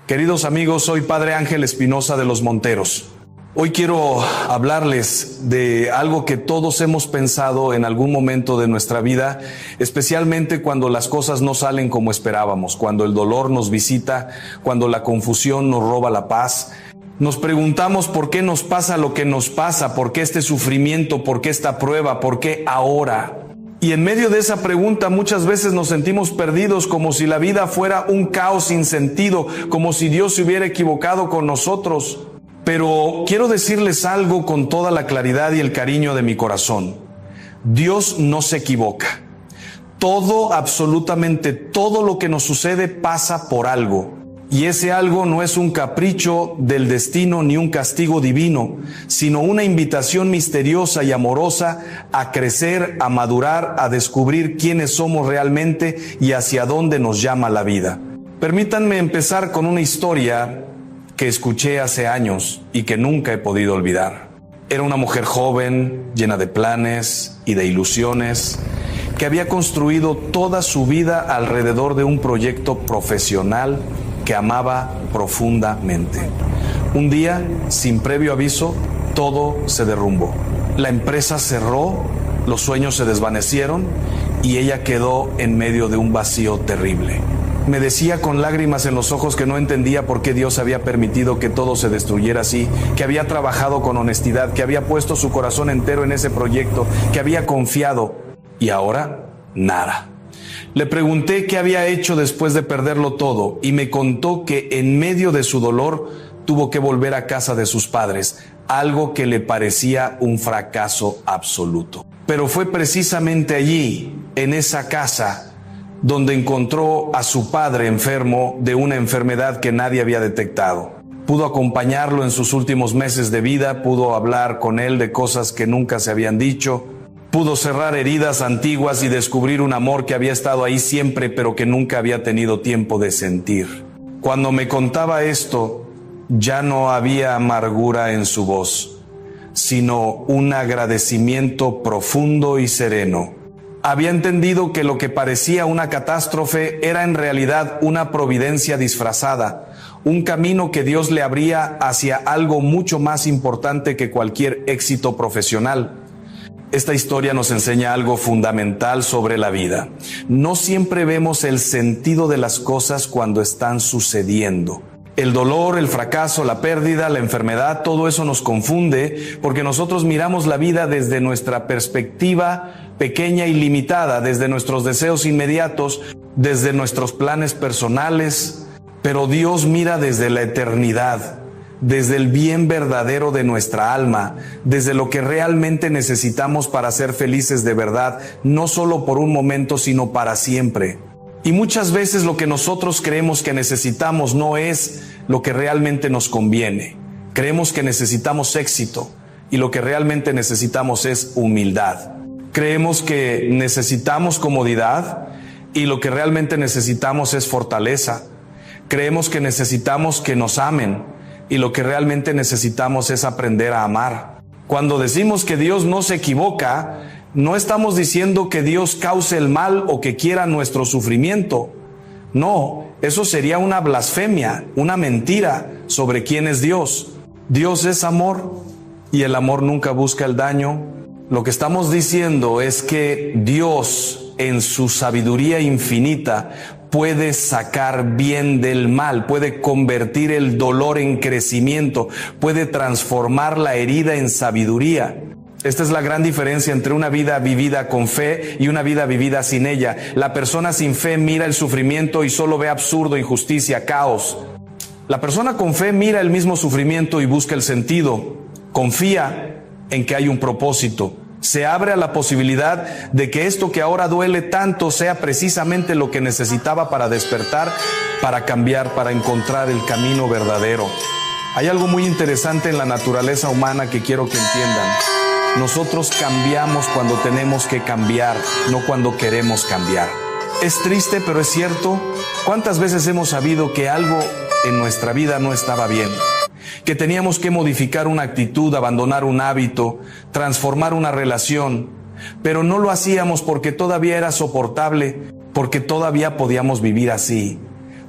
Queridos amigos, soy Padre Ángel Espinosa de los Monteros. Hoy quiero hablarles de algo que todos hemos pensado en algún momento de nuestra vida, especialmente cuando las cosas no salen como esperábamos, cuando el dolor nos visita, cuando la confusión nos roba la paz. Nos preguntamos por qué nos pasa lo que nos pasa, por qué este sufrimiento, por qué esta prueba, por qué ahora. Y en medio de esa pregunta muchas veces nos sentimos perdidos, como si la vida fuera un caos sin sentido, como si Dios se hubiera equivocado con nosotros. Pero quiero decirles algo con toda la claridad y el cariño de mi corazón. Dios no se equivoca. Todo, absolutamente todo lo que nos sucede pasa por algo. Y ese algo no es un capricho del destino ni un castigo divino, sino una invitación misteriosa y amorosa a crecer, a madurar, a descubrir quiénes somos realmente y hacia dónde nos llama la vida. Permítanme empezar con una historia que escuché hace años y que nunca he podido olvidar. Era una mujer joven, llena de planes y de ilusiones, que había construido toda su vida alrededor de un proyecto profesional que amaba profundamente. Un día, sin previo aviso, todo se derrumbó. La empresa cerró, los sueños se desvanecieron y ella quedó en medio de un vacío terrible. Me decía con lágrimas en los ojos que no entendía por qué Dios había permitido que todo se destruyera así, que había trabajado con honestidad, que había puesto su corazón entero en ese proyecto, que había confiado, y ahora nada. Le pregunté qué había hecho después de perderlo todo y me contó que en medio de su dolor tuvo que volver a casa de sus padres, algo que le parecía un fracaso absoluto. Pero fue precisamente allí, en esa casa, donde encontró a su padre enfermo de una enfermedad que nadie había detectado. Pudo acompañarlo en sus últimos meses de vida, pudo hablar con él de cosas que nunca se habían dicho. Pudo cerrar heridas antiguas y descubrir un amor que había estado ahí siempre, pero que nunca había tenido tiempo de sentir. Cuando me contaba esto, ya no había amargura en su voz, sino un agradecimiento profundo y sereno. Había entendido que lo que parecía una catástrofe era en realidad una providencia disfrazada, un camino que Dios le abría hacia algo mucho más importante que cualquier éxito profesional. Esta historia nos enseña algo fundamental sobre la vida. No siempre vemos el sentido de las cosas cuando están sucediendo. El dolor, el fracaso, la pérdida, la enfermedad, todo eso nos confunde porque nosotros miramos la vida desde nuestra perspectiva pequeña y limitada, desde nuestros deseos inmediatos, desde nuestros planes personales, pero Dios mira desde la eternidad, desde el bien verdadero de nuestra alma, desde lo que realmente necesitamos para ser felices de verdad, no solo por un momento, sino para siempre. Y muchas veces lo que nosotros creemos que necesitamos no es lo que realmente nos conviene. Creemos que necesitamos éxito y lo que realmente necesitamos es humildad. Creemos que necesitamos comodidad y lo que realmente necesitamos es fortaleza. Creemos que necesitamos que nos amen y lo que realmente necesitamos es aprender a amar. Cuando decimos que Dios no se equivoca, no estamos diciendo que Dios cause el mal o que quiera nuestro sufrimiento. No, eso sería una blasfemia, una mentira sobre quién es Dios. Dios es amor y el amor nunca busca el daño. Lo que estamos diciendo es que Dios, en su sabiduría infinita, puede sacar bien del mal, puede convertir el dolor en crecimiento, puede transformar la herida en sabiduría. Esta es la gran diferencia entre una vida vivida con fe y una vida vivida sin ella. La persona sin fe mira el sufrimiento y solo ve absurdo, injusticia, caos. La persona con fe mira el mismo sufrimiento y busca el sentido. Confía en que hay un propósito. Se abre a la posibilidad de que esto que ahora duele tanto sea precisamente lo que necesitaba para despertar, para cambiar, para encontrar el camino verdadero. Hay algo muy interesante en la naturaleza humana que quiero que entiendan. Nosotros cambiamos cuando tenemos que cambiar, no cuando queremos cambiar. Es triste, pero es cierto. ¿Cuántas veces hemos sabido que algo en nuestra vida no estaba bien? Que teníamos que modificar una actitud, abandonar un hábito, transformar una relación, pero no lo hacíamos porque todavía era soportable, porque todavía podíamos vivir así,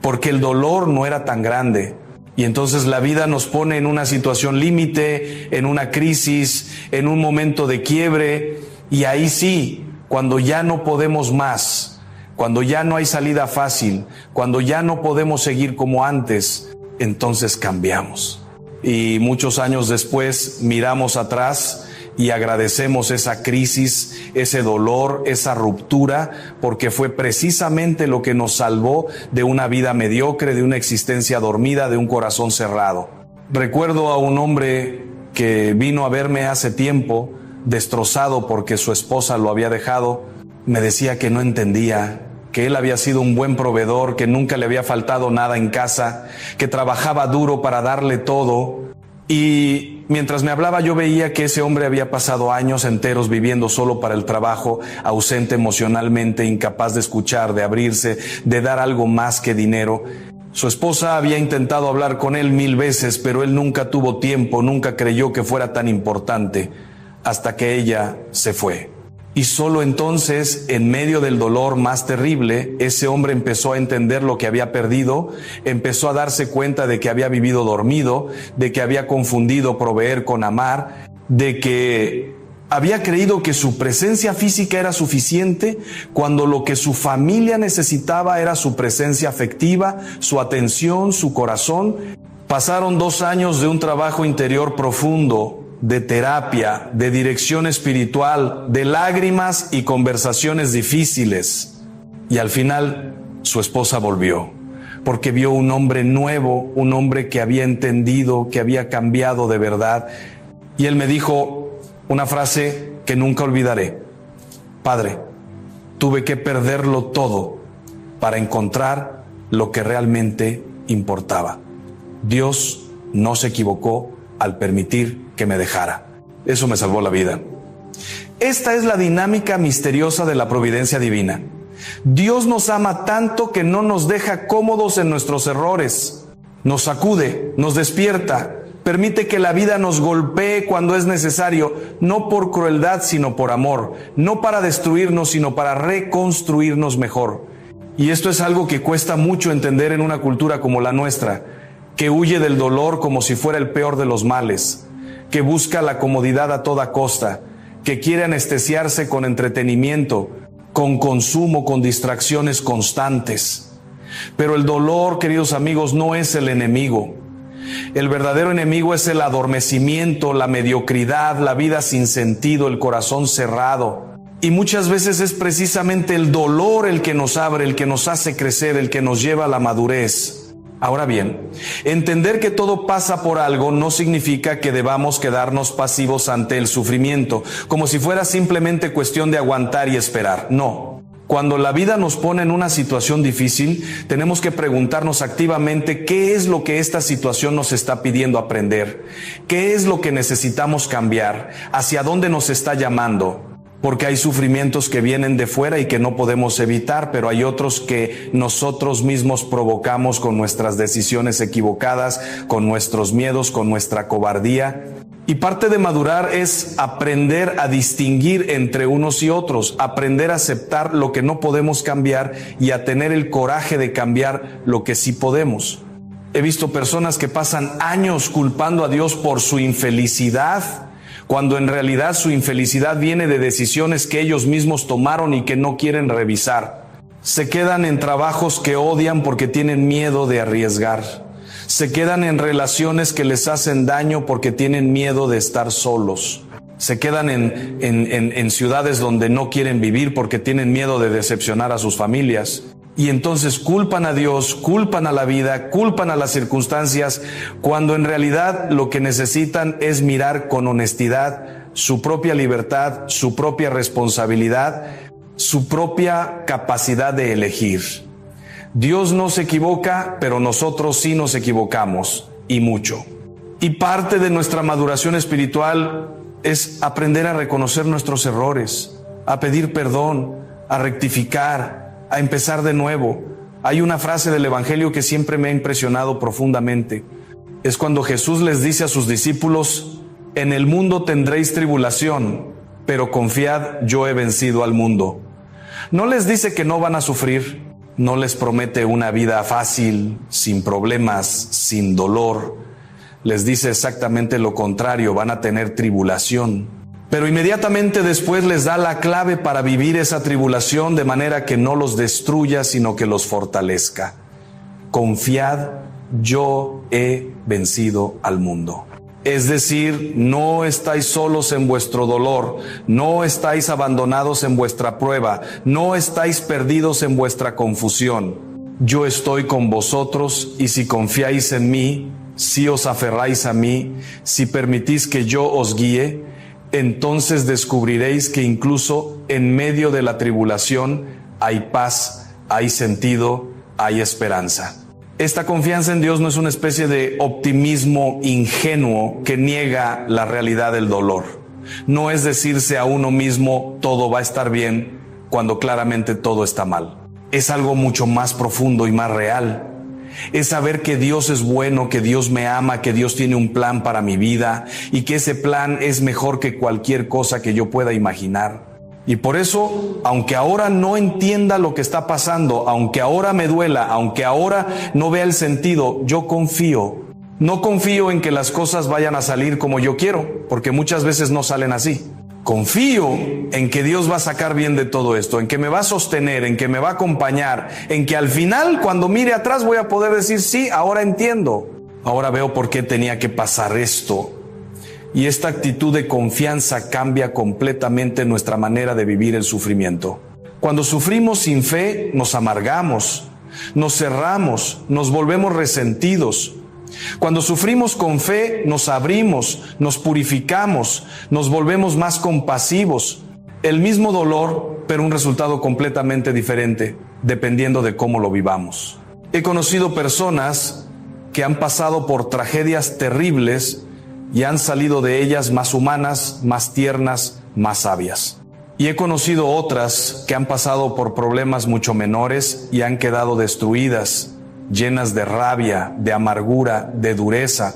porque el dolor no era tan grande. Y entonces la vida nos pone en una situación límite, en una crisis, en un momento de quiebre, y ahí sí, cuando ya no podemos más, cuando ya no hay salida fácil, cuando ya no podemos seguir como antes, entonces cambiamos. Y muchos años después miramos atrás y agradecemos esa crisis, ese dolor, esa ruptura, porque fue precisamente lo que nos salvó de una vida mediocre, de una existencia dormida, de un corazón cerrado. Recuerdo a un hombre que vino a verme hace tiempo, destrozado porque su esposa lo había dejado. Me decía que no entendía, que él había sido un buen proveedor, que nunca le había faltado nada en casa, que trabajaba duro para darle todo. Y mientras me hablaba yo veía que ese hombre había pasado años enteros viviendo solo para el trabajo, ausente emocionalmente, incapaz de escuchar, de abrirse, de dar algo más que dinero. Su esposa había intentado hablar con él 1000 veces, pero él nunca tuvo tiempo, nunca creyó que fuera tan importante, hasta que ella se fue. Y solo entonces, en medio del dolor más terrible, ese hombre empezó a entender lo que había perdido, empezó a darse cuenta de que había vivido dormido, de que había confundido proveer con amar, de que había creído que su presencia física era suficiente cuando lo que su familia necesitaba era su presencia afectiva, su atención, su corazón. Pasaron 2 años de un trabajo interior profundo, de terapia, de dirección espiritual, de lágrimas y conversaciones difíciles. Y al final, su esposa volvió, porque vio un hombre nuevo, un hombre que había entendido, que había cambiado de verdad. Y él me dijo una frase que nunca olvidaré: Padre, tuve que perderlo todo para encontrar lo que realmente importaba. Dios no se equivocó al permitir que me dejara. Eso me salvó la vida. Esta es la dinámica misteriosa de la providencia divina. Dios nos ama tanto que no nos deja cómodos en nuestros errores. Nos sacude, nos despierta, permite que la vida nos golpee cuando es necesario, no por crueldad, sino por amor, no para destruirnos, sino para reconstruirnos mejor. Y esto es algo que cuesta mucho entender en una cultura como la nuestra, que huye del dolor como si fuera el peor de los males, que busca la comodidad a toda costa, que quiere anestesiarse con entretenimiento, con consumo, con distracciones constantes. Pero el dolor, queridos amigos, no es el enemigo. El verdadero enemigo es el adormecimiento, la mediocridad, la vida sin sentido, el corazón cerrado. Y muchas veces es precisamente el dolor el que nos abre, el que nos hace crecer, el que nos lleva a la madurez. Ahora bien, entender que todo pasa por algo no significa que debamos quedarnos pasivos ante el sufrimiento, como si fuera simplemente cuestión de aguantar y esperar. No. Cuando la vida nos pone en una situación difícil, tenemos que preguntarnos activamente qué es lo que esta situación nos está pidiendo aprender, qué es lo que necesitamos cambiar, hacia dónde nos está llamando. Porque hay sufrimientos que vienen de fuera y que no podemos evitar, pero hay otros que nosotros mismos provocamos con nuestras decisiones equivocadas, con nuestros miedos, con nuestra cobardía. Y parte de madurar es aprender a distinguir entre unos y otros, aprender a aceptar lo que no podemos cambiar y a tener el coraje de cambiar lo que sí podemos. He visto personas que pasan años culpando a Dios por su infelicidad, cuando en realidad su infelicidad viene de decisiones que ellos mismos tomaron y que no quieren revisar. Se quedan en trabajos que odian porque tienen miedo de arriesgar. Se quedan en relaciones que les hacen daño porque tienen miedo de estar solos. Se quedan en ciudades donde no quieren vivir porque tienen miedo de decepcionar a sus familias. Y entonces culpan a Dios, culpan a la vida, culpan a las circunstancias, cuando en realidad lo que necesitan es mirar con honestidad su propia libertad, su propia responsabilidad, su propia capacidad de elegir. Dios no se equivoca, pero nosotros sí nos equivocamos, y mucho. Y parte de nuestra maduración espiritual es aprender a reconocer nuestros errores, a pedir perdón, a rectificar, a empezar de nuevo. Hay una frase del Evangelio que siempre me ha impresionado profundamente. Es cuando Jesús les dice a sus discípulos: en el mundo tendréis tribulación, pero confiad, yo he vencido al mundo. No les dice que no van a sufrir, No les promete una vida fácil, sin problemas, sin dolor. Les dice exactamente lo contrario, van a tener tribulación. Pero inmediatamente después les da la clave para vivir esa tribulación de manera que no los destruya, sino que los fortalezca. Confiad, yo he vencido al mundo. Es decir, no estáis solos en vuestro dolor, no estáis abandonados en vuestra prueba, no estáis perdidos en vuestra confusión. Yo estoy con vosotros, y si confiáis en mí, si os aferráis a mí, si permitís que yo os guíe, entonces descubriréis que incluso en medio de la tribulación hay paz, hay sentido, hay esperanza. Esta confianza en Dios no es una especie de optimismo ingenuo que niega la realidad del dolor. No es decirse a uno mismo todo va a estar bien cuando claramente todo está mal. Es algo mucho más profundo y más real. Es saber que Dios es bueno, que Dios me ama, que Dios tiene un plan para mi vida y que ese plan es mejor que cualquier cosa que yo pueda imaginar. Y por eso, aunque ahora no entienda lo que está pasando, aunque ahora me duela, aunque ahora no vea el sentido, yo confío. No confío en que las cosas vayan a salir como yo quiero, porque muchas veces no salen así. Confío en que Dios va a sacar bien de todo esto, en que me va a sostener, en que me va a acompañar, en que al final, cuando mire atrás, voy a poder decir, sí, ahora entiendo. Ahora veo por qué tenía que pasar esto. Y esta actitud de confianza cambia completamente nuestra manera de vivir el sufrimiento. Cuando sufrimos sin fe, nos amargamos, nos cerramos, nos volvemos resentidos. Cuando sufrimos con fe, nos abrimos, nos purificamos, nos volvemos más compasivos. El mismo dolor, pero un resultado completamente diferente, dependiendo de cómo lo vivamos. He conocido personas que han pasado por tragedias terribles y han salido de ellas más humanas, más tiernas, más sabias. Y he conocido otras que han pasado por problemas mucho menores y han quedado destruidas, llenas de rabia, de amargura, de dureza.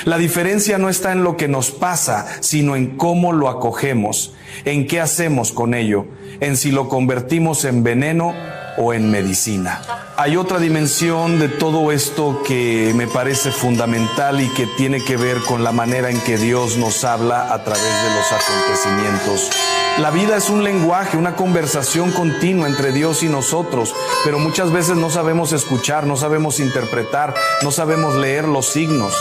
La diferencia no está en lo que nos pasa, sino en cómo lo acogemos, en qué hacemos con ello, en si lo convertimos en veneno o en medicina. Hay otra dimensión de todo esto que me parece fundamental y que tiene que ver con la manera en que Dios nos habla a través de los acontecimientos. La vida es un lenguaje, una conversación continua entre Dios y nosotros, pero muchas veces no sabemos escuchar, no sabemos interpretar, no sabemos leer los signos.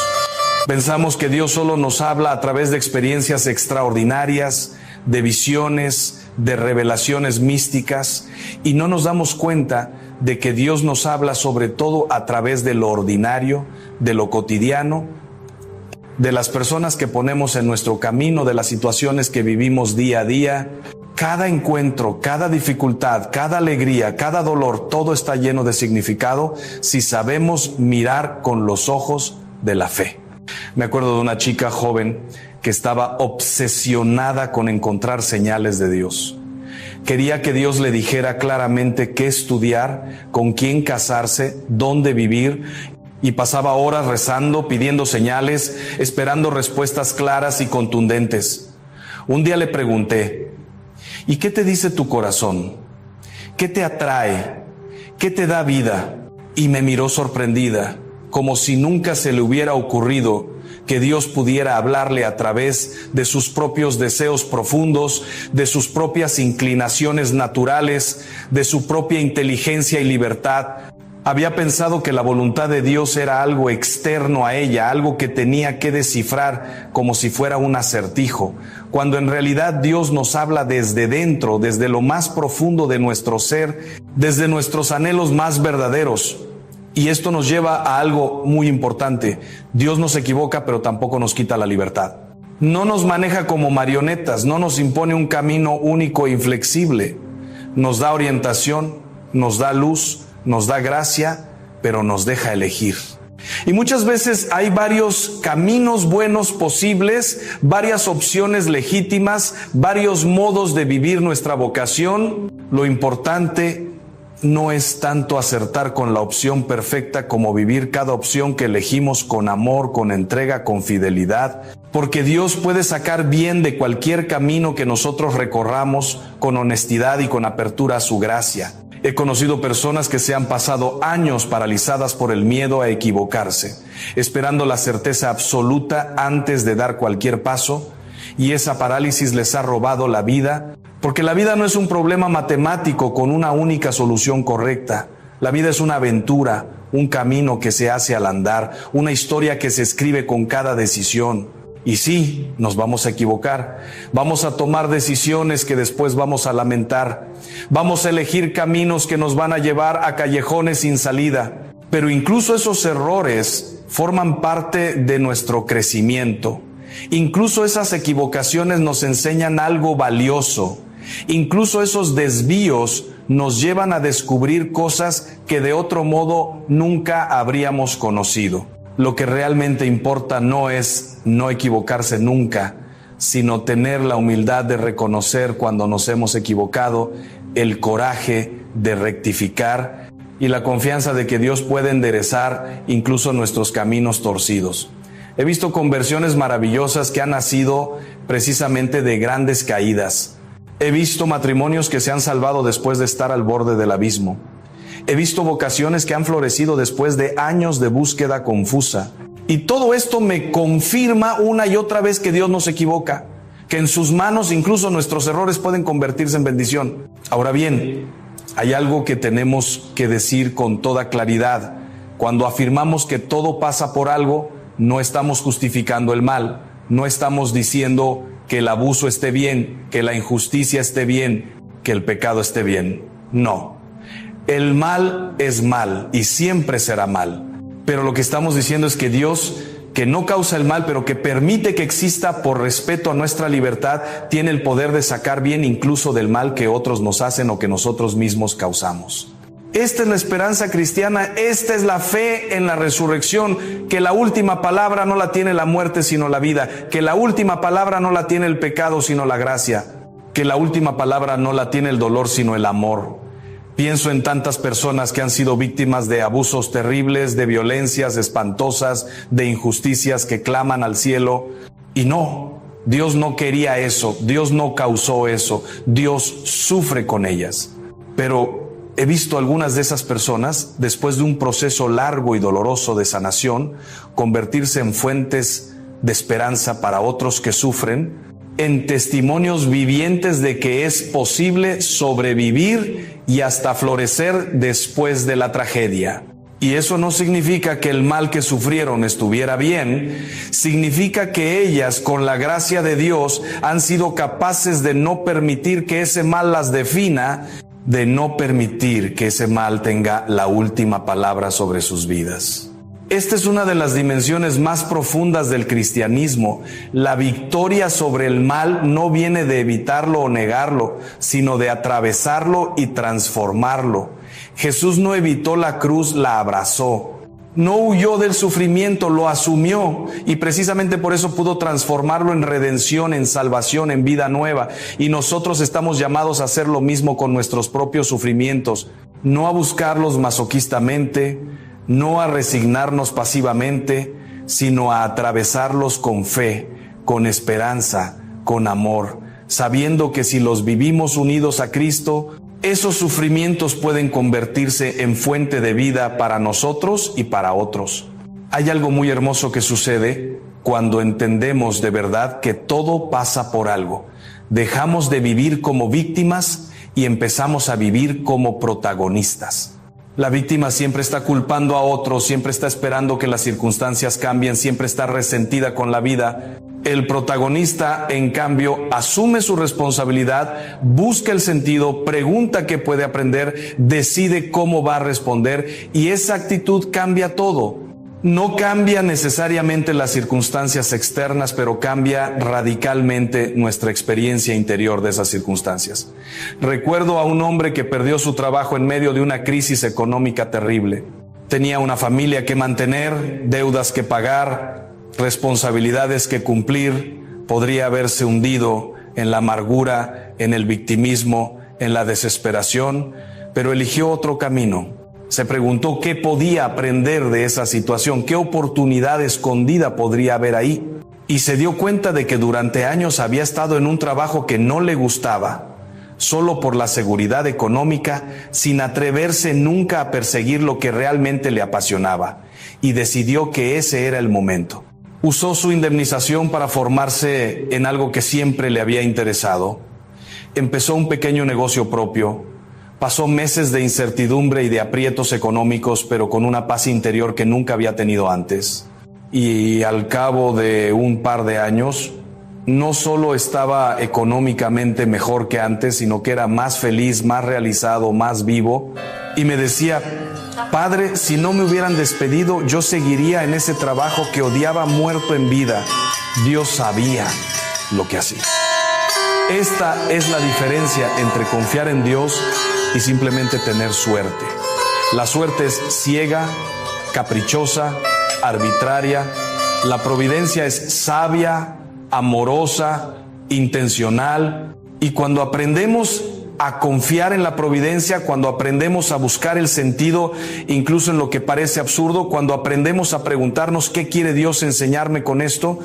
Pensamos que Dios solo nos habla a través de experiencias extraordinarias, de visiones, de revelaciones místicas, y no nos damos cuenta de que Dios nos habla sobre todo a través de lo ordinario, de lo cotidiano, de las personas que ponemos en nuestro camino, de las situaciones que vivimos día a día. Cada encuentro, cada dificultad, cada alegría, cada dolor, todo está lleno de significado si sabemos mirar con los ojos de la fe. Me acuerdo de una chica joven que estaba obsesionada con encontrar señales de Dios. Quería que Dios le dijera claramente qué estudiar, con quién casarse, dónde vivir, y pasaba horas rezando, pidiendo señales, esperando respuestas claras y contundentes. Un día le pregunté, ¿y qué te dice tu corazón? ¿Qué te atrae? ¿Qué te da vida? Y me miró sorprendida, como si nunca se le hubiera ocurrido que Dios pudiera hablarle a través de sus propios deseos profundos, de sus propias inclinaciones naturales, de su propia inteligencia y libertad. Había pensado que la voluntad de Dios era algo externo a ella, algo que tenía que descifrar como si fuera un acertijo, cuando en realidad Dios nos habla desde dentro, desde lo más profundo de nuestro ser, desde nuestros anhelos más verdaderos. Y esto nos lleva a algo muy importante. Dios no se equivoca, pero tampoco nos quita la libertad. No nos maneja como marionetas, no nos impone un camino único e inflexible. Nos da orientación, nos da luz, nos da gracia, pero nos deja elegir. Y muchas veces hay varios caminos buenos posibles, varias opciones legítimas, varios modos de vivir nuestra vocación. Lo importante no es tanto acertar con la opción perfecta como vivir cada opción que elegimos con amor, con entrega, con fidelidad, porque Dios puede sacar bien de cualquier camino que nosotros recorramos con honestidad y con apertura a su gracia. He conocido personas que se han pasado años paralizadas por el miedo a equivocarse, esperando la certeza absoluta antes de dar cualquier paso, y esa parálisis les ha robado la vida, porque la vida no es un problema matemático con una única solución correcta. La vida es una aventura, un camino que se hace al andar, una historia que se escribe con cada decisión. Y sí, nos vamos a equivocar, vamos a tomar decisiones que después vamos a lamentar, vamos a elegir caminos que nos van a llevar a callejones sin salida, pero incluso esos errores forman parte de nuestro crecimiento. Incluso esas equivocaciones nos enseñan algo valioso, incluso esos desvíos nos llevan a descubrir cosas que de otro modo nunca habríamos conocido. Lo que realmente importa no es no equivocarse nunca, sino tener la humildad de reconocer cuando nos hemos equivocado, el coraje de rectificar y la confianza de que Dios puede enderezar incluso nuestros caminos torcidos. He visto conversiones maravillosas que han nacido precisamente de grandes caídas. He visto matrimonios que se han salvado después de estar al borde del abismo. He visto vocaciones que han florecido después de años de búsqueda confusa. Y todo esto me confirma una y otra vez que Dios no se equivoca, que en sus manos incluso nuestros errores pueden convertirse en bendición. Ahora bien, hay algo que tenemos que decir con toda claridad. Cuando afirmamos que todo pasa por algo, no estamos justificando el mal, no estamos diciendo que el abuso esté bien, que la injusticia esté bien, que el pecado esté bien. No. El mal es mal y siempre será mal. Pero lo que estamos diciendo es que Dios, que no causa el mal, pero que permite que exista por respeto a nuestra libertad, tiene el poder de sacar bien incluso del mal que otros nos hacen o que nosotros mismos causamos. Esta es la esperanza cristiana, esta es la fe en la resurrección, que la última palabra no la tiene la muerte sino la vida, que la última palabra no la tiene el pecado sino la gracia, que la última palabra no la tiene el dolor sino el amor. Pienso en tantas personas que han sido víctimas de abusos terribles, de violencias espantosas, de injusticias que claman al cielo. Y no, Dios no quería eso, Dios no causó eso, Dios sufre con ellas. Pero he visto algunas de esas personas, después de un proceso largo y doloroso de sanación, convertirse en fuentes de esperanza para otros que sufren, en testimonios vivientes de que es posible sobrevivir y hasta florecer después de la tragedia. Y eso no significa que el mal que sufrieron estuviera bien, significa que ellas, con la gracia de Dios, han sido capaces de no permitir que ese mal las defina, de no permitir que ese mal tenga la última palabra sobre sus vidas. Esta es una de las dimensiones más profundas del cristianismo. La victoria sobre el mal no viene de evitarlo o negarlo, sino de atravesarlo y transformarlo. Jesús no evitó la cruz, la abrazó. No huyó del sufrimiento, lo asumió, y precisamente por eso pudo transformarlo en redención, en salvación, en vida nueva. Y nosotros estamos llamados a hacer lo mismo con nuestros propios sufrimientos, no a buscarlos masoquistamente, no a resignarnos pasivamente, sino a atravesarlos con fe, con esperanza, con amor, sabiendo que si los vivimos unidos a Cristo, esos sufrimientos pueden convertirse en fuente de vida para nosotros y para otros. Hay algo muy hermoso que sucede cuando entendemos de verdad que todo pasa por algo. Dejamos de vivir como víctimas y empezamos a vivir como protagonistas. La víctima siempre está culpando a otros, siempre está esperando que las circunstancias cambien, siempre está resentida con la vida. El protagonista, en cambio, asume su responsabilidad, busca el sentido, pregunta qué puede aprender, decide cómo va a responder, y esa actitud cambia todo. No cambia necesariamente las circunstancias externas, pero cambia radicalmente nuestra experiencia interior de esas circunstancias. Recuerdo a un hombre que perdió su trabajo en medio de una crisis económica terrible. Tenía una familia que mantener, deudas que pagar, responsabilidades que cumplir. Podría haberse hundido en la amargura, en el victimismo, en la desesperación, pero eligió otro camino. Se preguntó qué podía aprender de esa situación, qué oportunidad escondida podría haber ahí. Y se dio cuenta de que durante años había estado en un trabajo que no le gustaba. solo por la seguridad económica, sin atreverse nunca a perseguir lo que realmente le apasionaba, y decidió que ese era el momento. Usó su indemnización para formarse en algo que siempre le había interesado. Empezó un pequeño negocio propio. Pasó meses de incertidumbre y de aprietos económicos, pero con una paz interior que nunca había tenido antes. Y al cabo de un par de años, no solo estaba económicamente mejor que antes, sino que era más feliz, más realizado, más vivo. Y me decía: Padre, si no me hubieran despedido, yo seguiría en ese trabajo que odiaba muerto en vida. Dios sabía lo que hacía. Esta es la diferencia entre confiar en Dios y simplemente tener suerte. La suerte es ciega, caprichosa, arbitraria. La providencia es sabia, amorosa, intencional. Y cuando aprendemos a confiar en la providencia, cuando aprendemos a buscar el sentido incluso en lo que parece absurdo, cuando aprendemos a preguntarnos ¿qué quiere Dios enseñarme con esto?,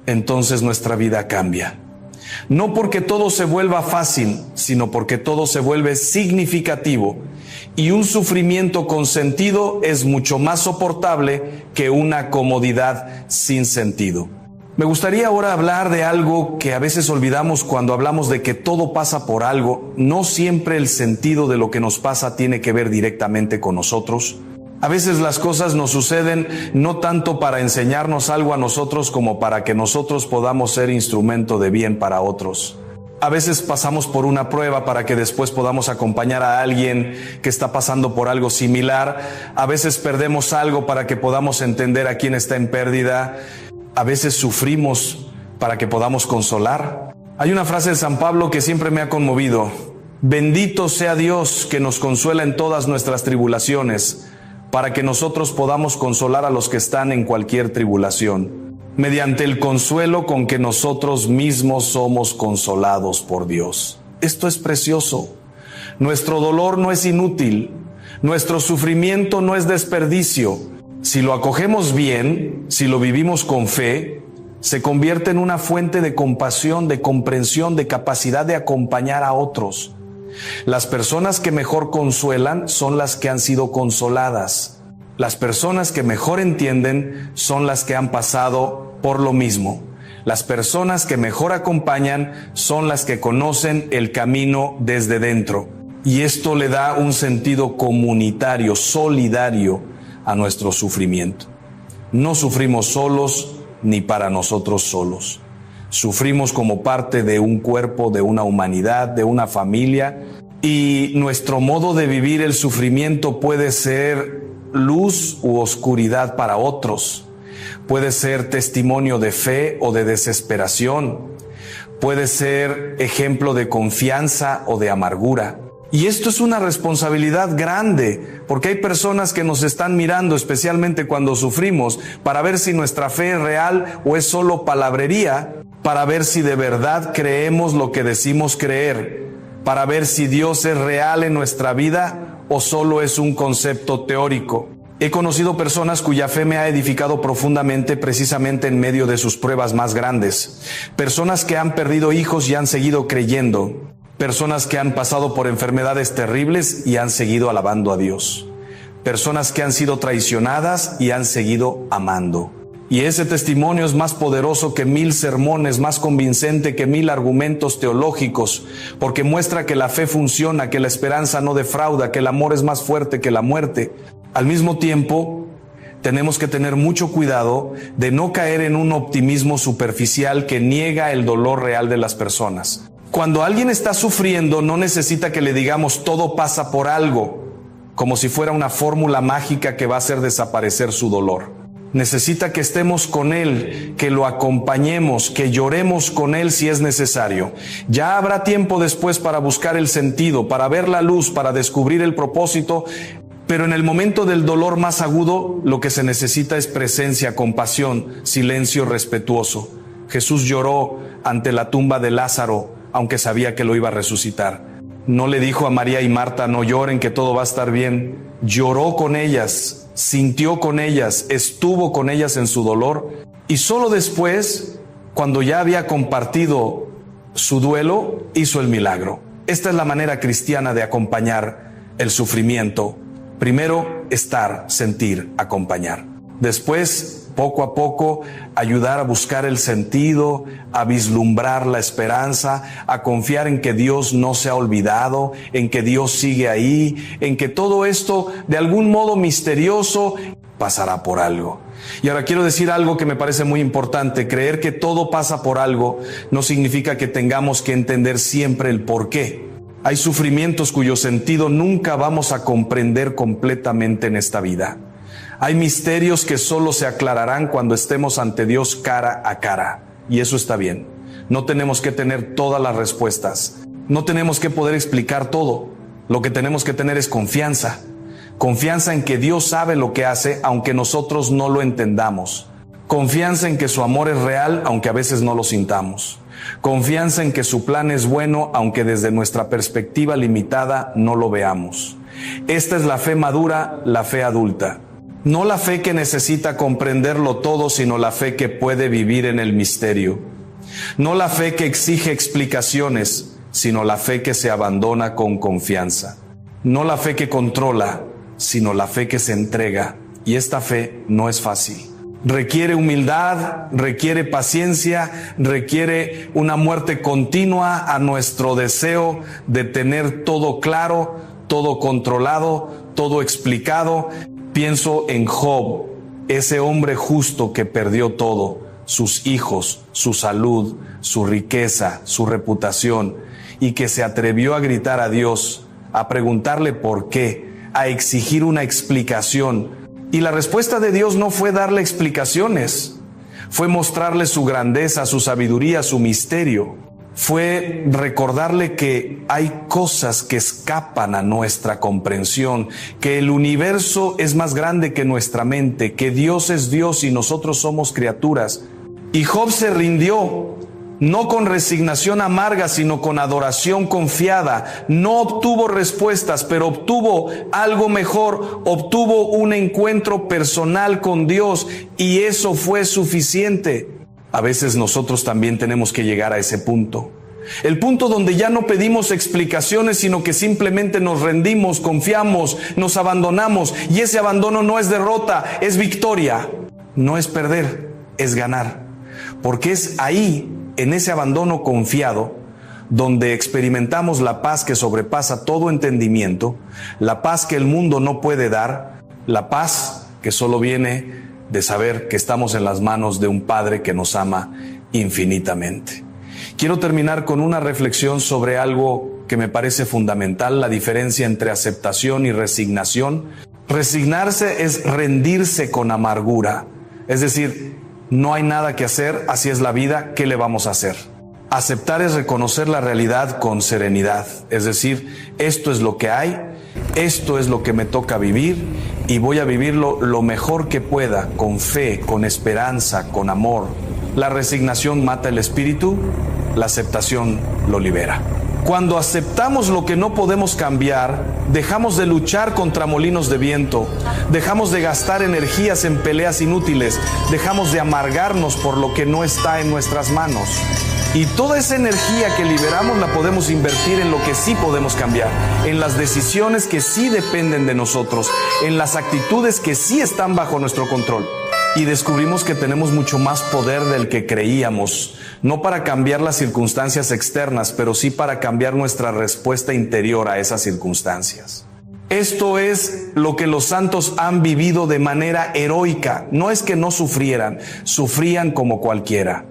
entonces nuestra vida cambia. No porque todo se vuelva fácil, sino porque todo se vuelve significativo, y un sufrimiento con sentido es mucho más soportable que una comodidad sin sentido. Me gustaría ahora hablar de algo que a veces olvidamos cuando hablamos de que todo pasa por algo. No siempre el sentido de lo que nos pasa tiene que ver directamente con nosotros. A veces las cosas nos suceden no tanto para enseñarnos algo a nosotros como para que nosotros podamos ser instrumento de bien para otros. A veces pasamos por una prueba para que después podamos acompañar a alguien que está pasando por algo similar. A veces perdemos algo para que podamos entender a quien está en pérdida. A veces sufrimos para que podamos consolar. Hay una frase de San Pablo que siempre me ha conmovido: bendito sea Dios que nos consuela en todas nuestras tribulaciones, para que nosotros podamos consolar a los que están en cualquier tribulación, mediante el consuelo con que nosotros mismos somos consolados por Dios. Esto es precioso. Nuestro dolor no es inútil, nuestro sufrimiento no es desperdicio. Si lo acogemos bien, si lo vivimos con fe, se convierte en una fuente de compasión, de comprensión, de capacidad de acompañar a otros. Las personas que mejor consuelan son las que han sido consoladas. Las personas que mejor entienden son las que han pasado por lo mismo. Las personas que mejor acompañan son las que conocen el camino desde dentro. Y esto le da un sentido comunitario, solidario a nuestro sufrimiento. No sufrimos solos ni para nosotros solos. Sufrimos como parte de un cuerpo, de una humanidad, de una familia, y nuestro modo de vivir el sufrimiento puede ser luz u oscuridad para otros. Puede ser testimonio de fe o de desesperación. Puede ser ejemplo de confianza o de amargura. Y esto es una responsabilidad grande, porque hay personas que nos están mirando, especialmente cuando sufrimos, para ver si nuestra fe es real o es solo palabrería, para ver si de verdad creemos lo que decimos creer, para ver si Dios es real en nuestra vida o solo es un concepto teórico. He conocido personas cuya fe me ha edificado profundamente precisamente en medio de sus pruebas más grandes. Personas que han perdido hijos y han seguido creyendo. Personas que han pasado por enfermedades terribles y han seguido alabando a Dios. Personas que han sido traicionadas y han seguido amando. Y ese testimonio es más poderoso que 1000 sermones, más convincente que 1000 argumentos teológicos, porque muestra que la fe funciona, que la esperanza no defrauda, que el amor es más fuerte que la muerte. Al mismo tiempo, tenemos que tener mucho cuidado de no caer en un optimismo superficial que niega el dolor real de las personas. Cuando alguien está sufriendo, no necesita que le digamos todo pasa por algo, como si fuera una fórmula mágica que va a hacer desaparecer su dolor. Necesita que estemos con él, que lo acompañemos, que lloremos con él si es necesario. Ya habrá tiempo después para buscar el sentido, para ver la luz, para descubrir el propósito, pero en el momento del dolor más agudo, lo que se necesita es presencia, compasión, silencio respetuoso. Jesús lloró ante la tumba de Lázaro, aunque sabía que lo iba a resucitar. No le dijo a María y Marta, no lloren, que todo va a estar bien. Lloró con ellas, sintió con ellas, estuvo con ellas en su dolor. Y solo después, cuando ya había compartido su duelo, hizo el milagro. Esta es la manera cristiana de acompañar el sufrimiento. Primero, estar, sentir, acompañar. Después, poco a poco, ayudar a buscar el sentido, a vislumbrar la esperanza, a confiar en que Dios no se ha olvidado, en que Dios sigue ahí, en que todo esto, de algún modo misterioso, pasará por algo. Y ahora quiero decir algo que me parece muy importante. Creer que todo pasa por algo no significa que tengamos que entender siempre el por qué. Hay sufrimientos cuyo sentido nunca vamos a comprender completamente en esta vida. Hay misterios que solo se aclararán cuando estemos ante Dios cara a cara. Y eso está bien. No tenemos que tener todas las respuestas. No tenemos que poder explicar todo. Lo que tenemos que tener es confianza. Confianza en que Dios sabe lo que hace, aunque nosotros no lo entendamos. Confianza en que su amor es real, aunque a veces no lo sintamos. Confianza en que su plan es bueno, aunque desde nuestra perspectiva limitada no lo veamos. Esta es la fe madura, la fe adulta. No la fe que necesita comprenderlo todo, sino la fe que puede vivir en el misterio. No la fe que exige explicaciones, sino la fe que se abandona con confianza. No la fe que controla, sino la fe que se entrega. Y esta fe no es fácil. Requiere humildad, requiere paciencia, requiere una muerte continua a nuestro deseo de tener todo claro, todo controlado, todo explicado. Pienso en Job, ese hombre justo que perdió todo, sus hijos, su salud, su riqueza, su reputación, y que se atrevió a gritar a Dios, a preguntarle por qué, a exigir una explicación. Y la respuesta de Dios no fue darle explicaciones, fue mostrarle su grandeza, su sabiduría, su misterio. Fue recordarle que hay cosas que escapan a nuestra comprensión, que el universo es más grande que nuestra mente, que Dios es Dios y nosotros somos criaturas. Y Job se rindió, no con resignación amarga, sino con adoración confiada. No obtuvo respuestas, pero obtuvo algo mejor, obtuvo un encuentro personal con Dios, y eso fue suficiente. A veces nosotros también tenemos que llegar a ese punto. El punto donde ya no pedimos explicaciones, sino que simplemente nos rendimos, confiamos, nos abandonamos. Y ese abandono no es derrota, es victoria. No es perder, es ganar. Porque es ahí, en ese abandono confiado, donde experimentamos la paz que sobrepasa todo entendimiento, la paz que el mundo no puede dar, la paz que solo viene de saber que estamos en las manos de un Padre que nos ama infinitamente. Quiero terminar con una reflexión sobre algo que me parece fundamental, la diferencia entre aceptación y resignación. Resignarse es rendirse con amargura, es decir, no hay nada que hacer, así es la vida, ¿qué le vamos a hacer? Aceptar es reconocer la realidad con serenidad, es decir, esto es lo que hay, esto es lo que me toca vivir y voy a vivirlo lo mejor que pueda, con fe, con esperanza, con amor. La resignación mata el espíritu, la aceptación lo libera. Cuando aceptamos lo que no podemos cambiar, dejamos de luchar contra molinos de viento, dejamos de gastar energías en peleas inútiles, dejamos de amargarnos por lo que no está en nuestras manos. Y toda esa energía que liberamos la podemos invertir en lo que sí podemos cambiar, en las decisiones que sí dependen de nosotros, en las actitudes que sí están bajo nuestro control. Y descubrimos que tenemos mucho más poder del que creíamos, no para cambiar las circunstancias externas, pero sí para cambiar nuestra respuesta interior a esas circunstancias. Esto es lo que los santos han vivido de manera heroica. No es que no sufrieran, sufrían como cualquiera.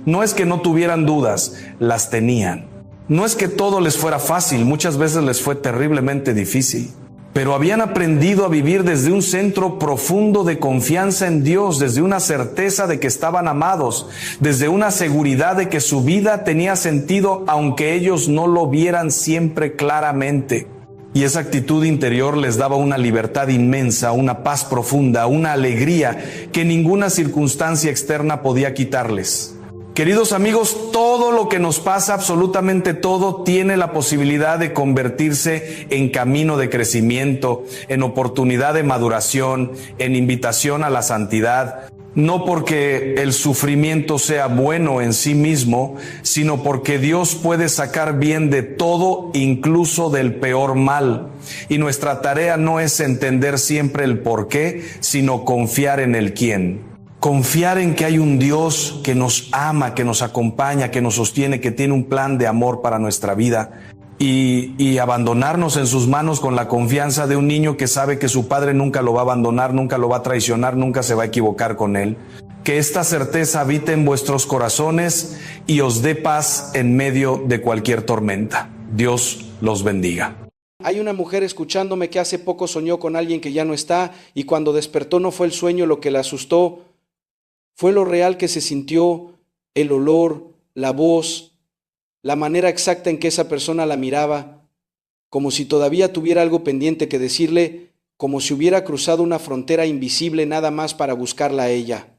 No es que no tuvieran dudas, las tenían. No es que todo les fuera fácil, muchas veces les fue terriblemente difícil. Pero habían aprendido a vivir desde un centro profundo de confianza en Dios, desde una certeza de que estaban amados, desde una seguridad de que su vida tenía sentido aunque ellos no lo vieran siempre claramente. Y esa actitud interior les daba una libertad inmensa, una paz profunda, una alegría que ninguna circunstancia externa podía quitarles. Queridos amigos, todo lo que nos pasa, absolutamente todo, tiene la posibilidad de convertirse en camino de crecimiento, en oportunidad de maduración, en invitación a la santidad. no porque el sufrimiento sea bueno en sí mismo, sino porque Dios puede sacar bien de todo, incluso del peor mal. Y nuestra tarea no es entender siempre el por qué, sino confiar en el quién. Confiar en que hay un Dios que nos ama, que nos acompaña, que nos sostiene, que tiene un plan de amor para nuestra vida. Y abandonarnos en sus manos con la confianza de un niño que sabe que su padre nunca lo va a abandonar, nunca lo va a traicionar, nunca se va a equivocar con él. Que esta certeza habite en vuestros corazones y os dé paz en medio de cualquier tormenta. Dios los bendiga. Hay una mujer escuchándome que hace poco soñó con alguien que ya no está, y cuando despertó no fue el sueño lo que la asustó, fue lo real que se sintió, el olor, la voz, la manera exacta en que esa persona la miraba, como si todavía tuviera algo pendiente que decirle, como si hubiera cruzado una frontera invisible nada más para buscarla a ella.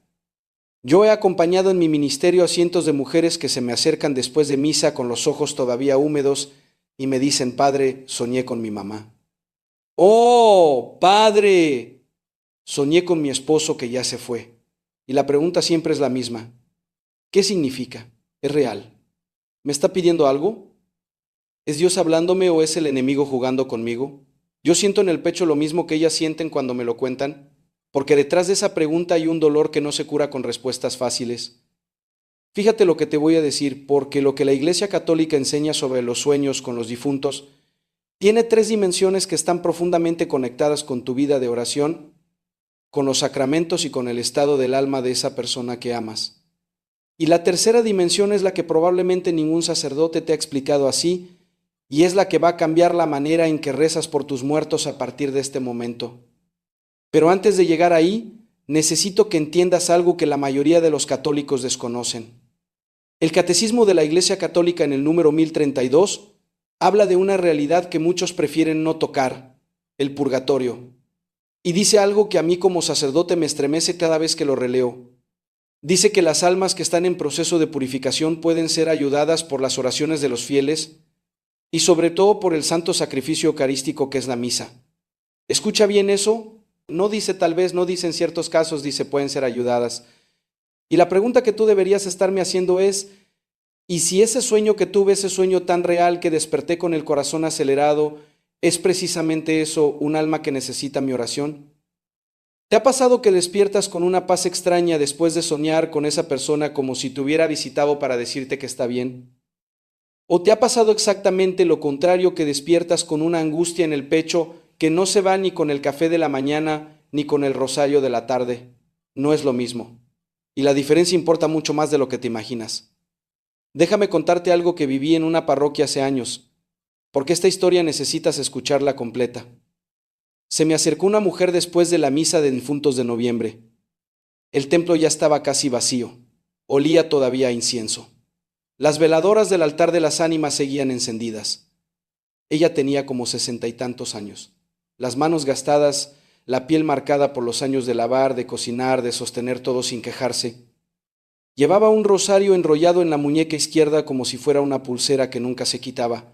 Yo he acompañado en mi ministerio a cientos de mujeres que se me acercan después de misa con los ojos todavía húmedos y me dicen: Padre, soñé con mi mamá. ¡Oh, Padre! Soñé con mi esposo que ya se fue. Y la pregunta siempre es la misma: ¿qué significa? ¿Es real? ¿Me está pidiendo algo? ¿Es Dios hablándome o es el enemigo jugando conmigo? Yo siento en el pecho lo mismo que ellas sienten cuando me lo cuentan, porque detrás de esa pregunta hay un dolor que no se cura con respuestas fáciles. Fíjate lo que te voy a decir, porque lo que la Iglesia Católica enseña sobre los sueños con los difuntos tiene 3 dimensiones que están profundamente conectadas con tu vida de oración, con los sacramentos y con el estado del alma de esa persona que amas. Y la tercera dimensión es la que probablemente ningún sacerdote te ha explicado así, y es la que va a cambiar la manera en que rezas por tus muertos a partir de este momento. Pero antes de llegar ahí, necesito que entiendas algo que la mayoría de los católicos desconocen. El Catecismo de la Iglesia Católica en el número 1032 habla de una realidad que muchos prefieren no tocar, el purgatorio. Y dice algo que a mí como sacerdote me estremece cada vez que lo releo. Dice que las almas que están en proceso de purificación pueden ser ayudadas por las oraciones de los fieles y sobre todo por el santo sacrificio eucarístico que es la misa. ¿Escucha bien eso? No dice tal vez, no dice en ciertos casos, dice pueden ser ayudadas. Y la pregunta que tú deberías estarme haciendo es: ¿y si ese sueño que tuve, ese sueño tan real que desperté con el corazón acelerado, es precisamente eso, un alma que necesita mi oración? ¿Te ha pasado que despiertas con una paz extraña después de soñar con esa persona como si te hubiera visitado para decirte que está bien? ¿O te ha pasado exactamente lo contrario, que despiertas con una angustia en el pecho que no se va ni con el café de la mañana ni con el rosario de la tarde? No es lo mismo. Y la diferencia importa mucho más de lo que te imaginas. Déjame contarte algo que viví en una parroquia hace años, porque esta historia necesitas escucharla completa. Se me acercó una mujer después de la misa de difuntos de noviembre. El templo ya estaba casi vacío, olía todavía a incienso. Las veladoras del altar de las ánimas seguían encendidas. Ella tenía como 60 y tantos años, las manos gastadas, la piel marcada por los años de lavar, de cocinar, de sostener todo sin quejarse. Llevaba un rosario enrollado en la muñeca izquierda como si fuera una pulsera que nunca se quitaba.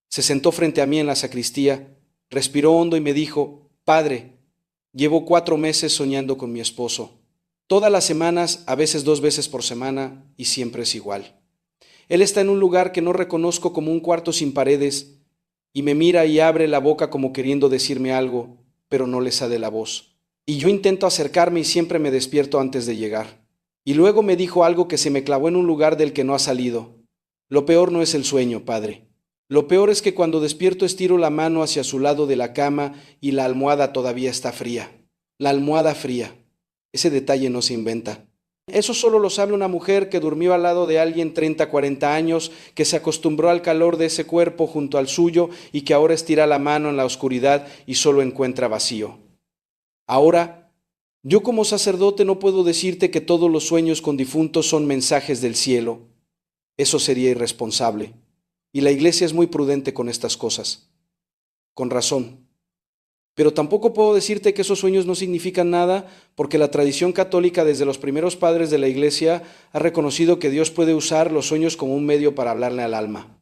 Se sentó frente a mí en la sacristía, respiró hondo y me dijo: Padre, llevo 4 meses soñando con mi esposo. Todas las semanas, a veces 2 veces por semana, y siempre es igual. Él está en un lugar que no reconozco como un cuarto sin paredes, y me mira y abre la boca como queriendo decirme algo, pero no le sale la voz. Y yo intento acercarme y siempre me despierto antes de llegar. Y luego me dijo algo que se me clavó en un lugar del que no ha salido. Lo peor no es el sueño, Padre. Lo peor es que cuando despierto estiro la mano hacia su lado de la cama y la almohada todavía está fría. La almohada fría. Ese detalle no se inventa. Eso solo lo sabe una mujer que durmió al lado de alguien 30, 40 años, que se acostumbró al calor de ese cuerpo junto al suyo y que ahora estira la mano en la oscuridad y solo encuentra vacío. Ahora, yo como sacerdote no puedo decirte que todos los sueños con difuntos son mensajes del cielo. Eso sería irresponsable. Y la Iglesia es muy prudente con estas cosas. Con razón. Pero tampoco puedo decirte que esos sueños no significan nada, porque la tradición católica desde los primeros padres de la Iglesia ha reconocido que Dios puede usar los sueños como un medio para hablarle al alma.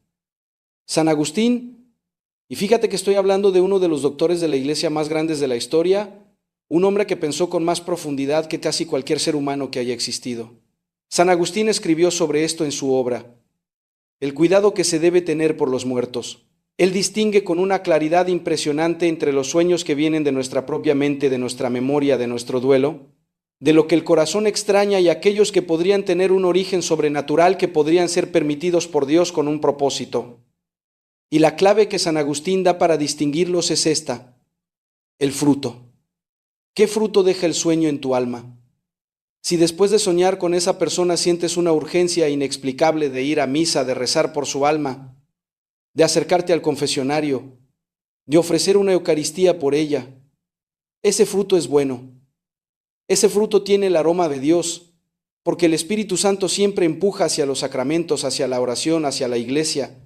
San Agustín, y fíjate que estoy hablando de uno de los doctores de la Iglesia más grandes de la historia, un hombre que pensó con más profundidad que casi cualquier ser humano que haya existido. San Agustín escribió sobre esto en su obra, El cuidado que se debe tener por los muertos. Él distingue con una claridad impresionante entre los sueños que vienen de nuestra propia mente, de nuestra memoria, de nuestro duelo, de lo que el corazón extraña y aquellos que podrían tener un origen sobrenatural, que podrían ser permitidos por Dios con un propósito. Y la clave que San Agustín da para distinguirlos es esta: el fruto. ¿Qué fruto deja el sueño en tu alma? Si después de soñar con esa persona sientes una urgencia inexplicable de ir a misa, de rezar por su alma, de acercarte al confesionario, de ofrecer una Eucaristía por ella, ese fruto es bueno. Ese fruto tiene el aroma de Dios, porque el Espíritu Santo siempre empuja hacia los sacramentos, hacia la oración, hacia la iglesia,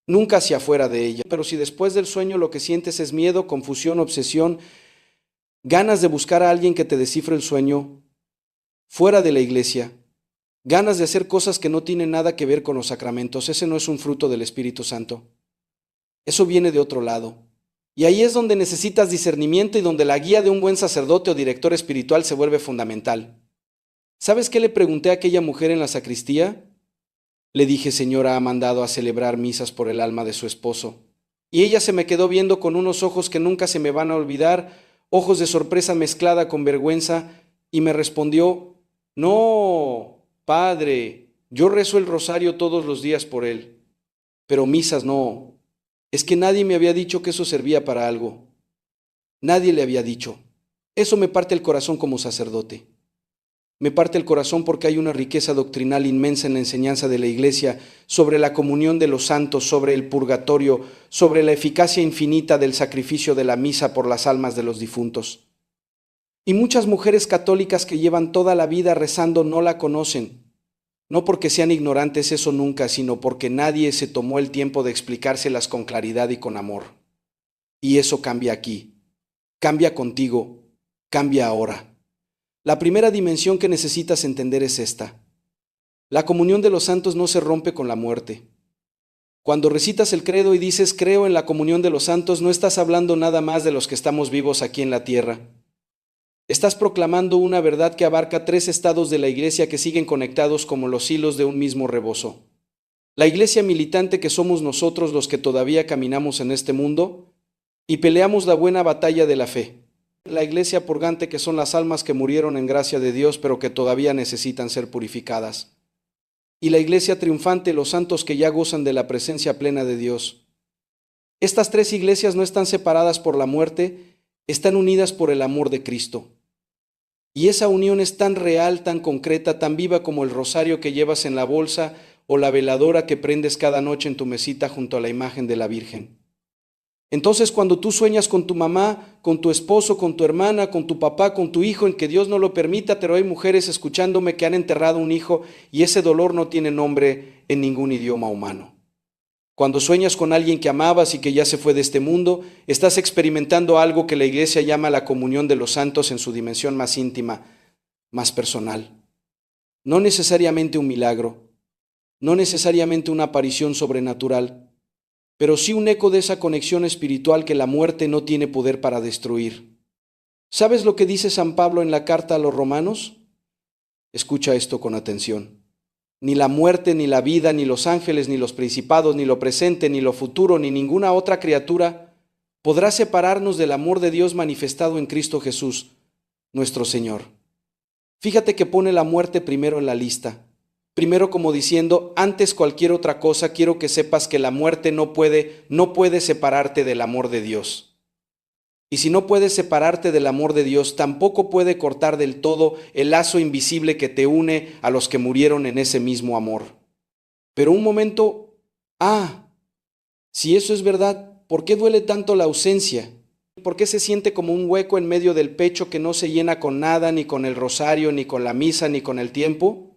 nunca hacia afuera de ella. Pero si después del sueño lo que sientes es miedo, confusión, obsesión, ganas de buscar a alguien que te descifre el sueño, fuera de la iglesia, ganas de hacer cosas que no tienen nada que ver con los sacramentos, ese no es un fruto del Espíritu Santo. Eso viene de otro lado. Y ahí es donde necesitas discernimiento y donde la guía de un buen sacerdote o director espiritual se vuelve fundamental. ¿Sabes qué le pregunté a aquella mujer en la sacristía? Le dije: Señora, ha mandado a celebrar misas por el alma de su esposo. Y ella se me quedó viendo con unos ojos que nunca se me van a olvidar, ojos de sorpresa mezclada con vergüenza, y me respondió: No, padre, yo rezo el rosario todos los días por él, pero misas no. Es que nadie me había dicho que eso servía para algo. Nadie le había dicho. Eso me parte el corazón como sacerdote. Me parte el corazón porque hay una riqueza doctrinal inmensa en la enseñanza de la Iglesia sobre la comunión de los santos, sobre el purgatorio, sobre la eficacia infinita del sacrificio de la misa por las almas de los difuntos. Y muchas mujeres católicas que llevan toda la vida rezando no la conocen. No porque sean ignorantes, eso nunca, sino porque nadie se tomó el tiempo de explicárselas con claridad y con amor. Y eso cambia aquí. Cambia contigo. Cambia ahora. La primera dimensión que necesitas entender es esta. La comunión de los santos no se rompe con la muerte. Cuando recitas el credo y dices creo en la comunión de los santos, no estás hablando nada más de los que estamos vivos aquí en la tierra. Estás proclamando una verdad que abarca 3 estados de la iglesia que siguen conectados como los hilos de un mismo rebozo. La iglesia militante, que somos nosotros los que todavía caminamos en este mundo y peleamos la buena batalla de la fe. La iglesia purgante, que son las almas que murieron en gracia de Dios pero que todavía necesitan ser purificadas. Y la iglesia triunfante, los santos que ya gozan de la presencia plena de Dios. Estas 3 iglesias no están separadas por la muerte, están unidas por el amor de Cristo. Y esa unión es tan real, tan concreta, tan viva como el rosario que llevas en la bolsa o la veladora que prendes cada noche en tu mesita junto a la imagen de la Virgen. Entonces, cuando tú sueñas con tu mamá, con tu esposo, con tu hermana, con tu papá, con tu hijo, en que Dios no lo permita, pero hay mujeres escuchándome que han enterrado un hijo y ese dolor no tiene nombre en ningún idioma humano. Cuando sueñas con alguien que amabas y que ya se fue de este mundo, estás experimentando algo que la Iglesia llama la comunión de los santos en su dimensión más íntima, más personal. No necesariamente un milagro, no necesariamente una aparición sobrenatural, pero sí un eco de esa conexión espiritual que la muerte no tiene poder para destruir. ¿Sabes lo que dice San Pablo en la carta a los Romanos? Escucha esto con atención. Ni la muerte, ni la vida, ni los ángeles, ni los principados, ni lo presente, ni lo futuro, ni ninguna otra criatura podrá separarnos del amor de Dios manifestado en Cristo Jesús, nuestro Señor. Fíjate que pone la muerte primero en la lista. Primero, como diciendo, antes cualquier otra cosa, quiero que sepas que la muerte no puede separarte del amor de Dios. Y si no puede separarte del amor de Dios, tampoco puede cortar del todo el lazo invisible que te une a los que murieron en ese mismo amor. Pero un momento, si eso es verdad, ¿por qué duele tanto la ausencia? ¿Por qué se siente como un hueco en medio del pecho que no se llena con nada, ni con el rosario, ni con la misa, ni con el tiempo?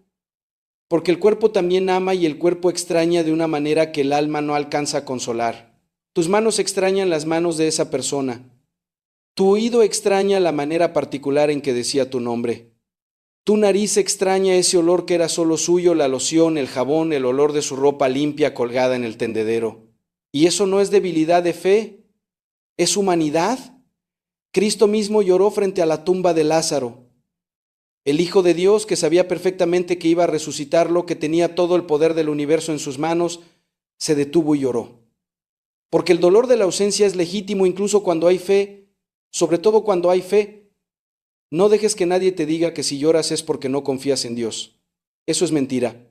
Porque el cuerpo también ama y el cuerpo extraña de una manera que el alma no alcanza a consolar. Tus manos extrañan las manos de esa persona. Tu oído extraña la manera particular en que decía tu nombre. Tu nariz extraña ese olor que era solo suyo, la loción, el jabón, el olor de su ropa limpia colgada en el tendedero. ¿Y eso no es debilidad de fe? ¿Es humanidad? Cristo mismo lloró frente a la tumba de Lázaro. El Hijo de Dios, que sabía perfectamente que iba a resucitarlo, que tenía todo el poder del universo en sus manos, se detuvo y lloró. Porque el dolor de la ausencia es legítimo incluso cuando hay fe, sobre todo cuando hay fe. No dejes que nadie te diga que si lloras es porque no confías en Dios. Eso es mentira.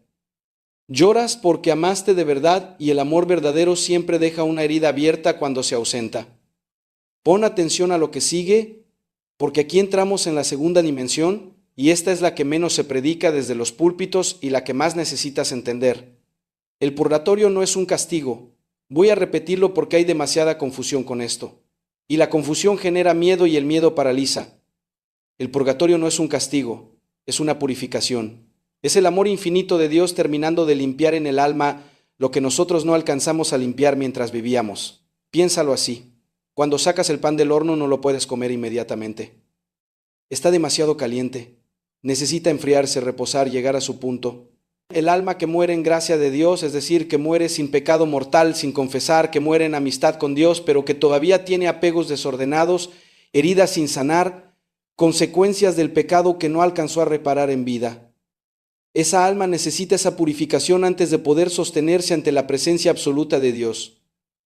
Lloras porque amaste de verdad y el amor verdadero siempre deja una herida abierta cuando se ausenta. Pon atención a lo que sigue, porque aquí entramos en la segunda dimensión y esta es la que menos se predica desde los púlpitos y la que más necesitas entender. El purgatorio no es un castigo. Voy a repetirlo porque hay demasiada confusión con esto. Y la confusión genera miedo y el miedo paraliza. El purgatorio no es un castigo, es una purificación. Es el amor infinito de Dios terminando de limpiar en el alma lo que nosotros no alcanzamos a limpiar mientras vivíamos. Piénsalo así. Cuando sacas el pan del horno no lo puedes comer inmediatamente. Está demasiado caliente. Necesita enfriarse, reposar, llegar a su punto. El alma que muere en gracia de Dios, es decir, que muere sin pecado mortal, sin confesar, que muere en amistad con Dios, pero que todavía tiene apegos desordenados, heridas sin sanar, consecuencias del pecado que no alcanzó a reparar en vida. Esa alma necesita esa purificación antes de poder sostenerse ante la presencia absoluta de Dios.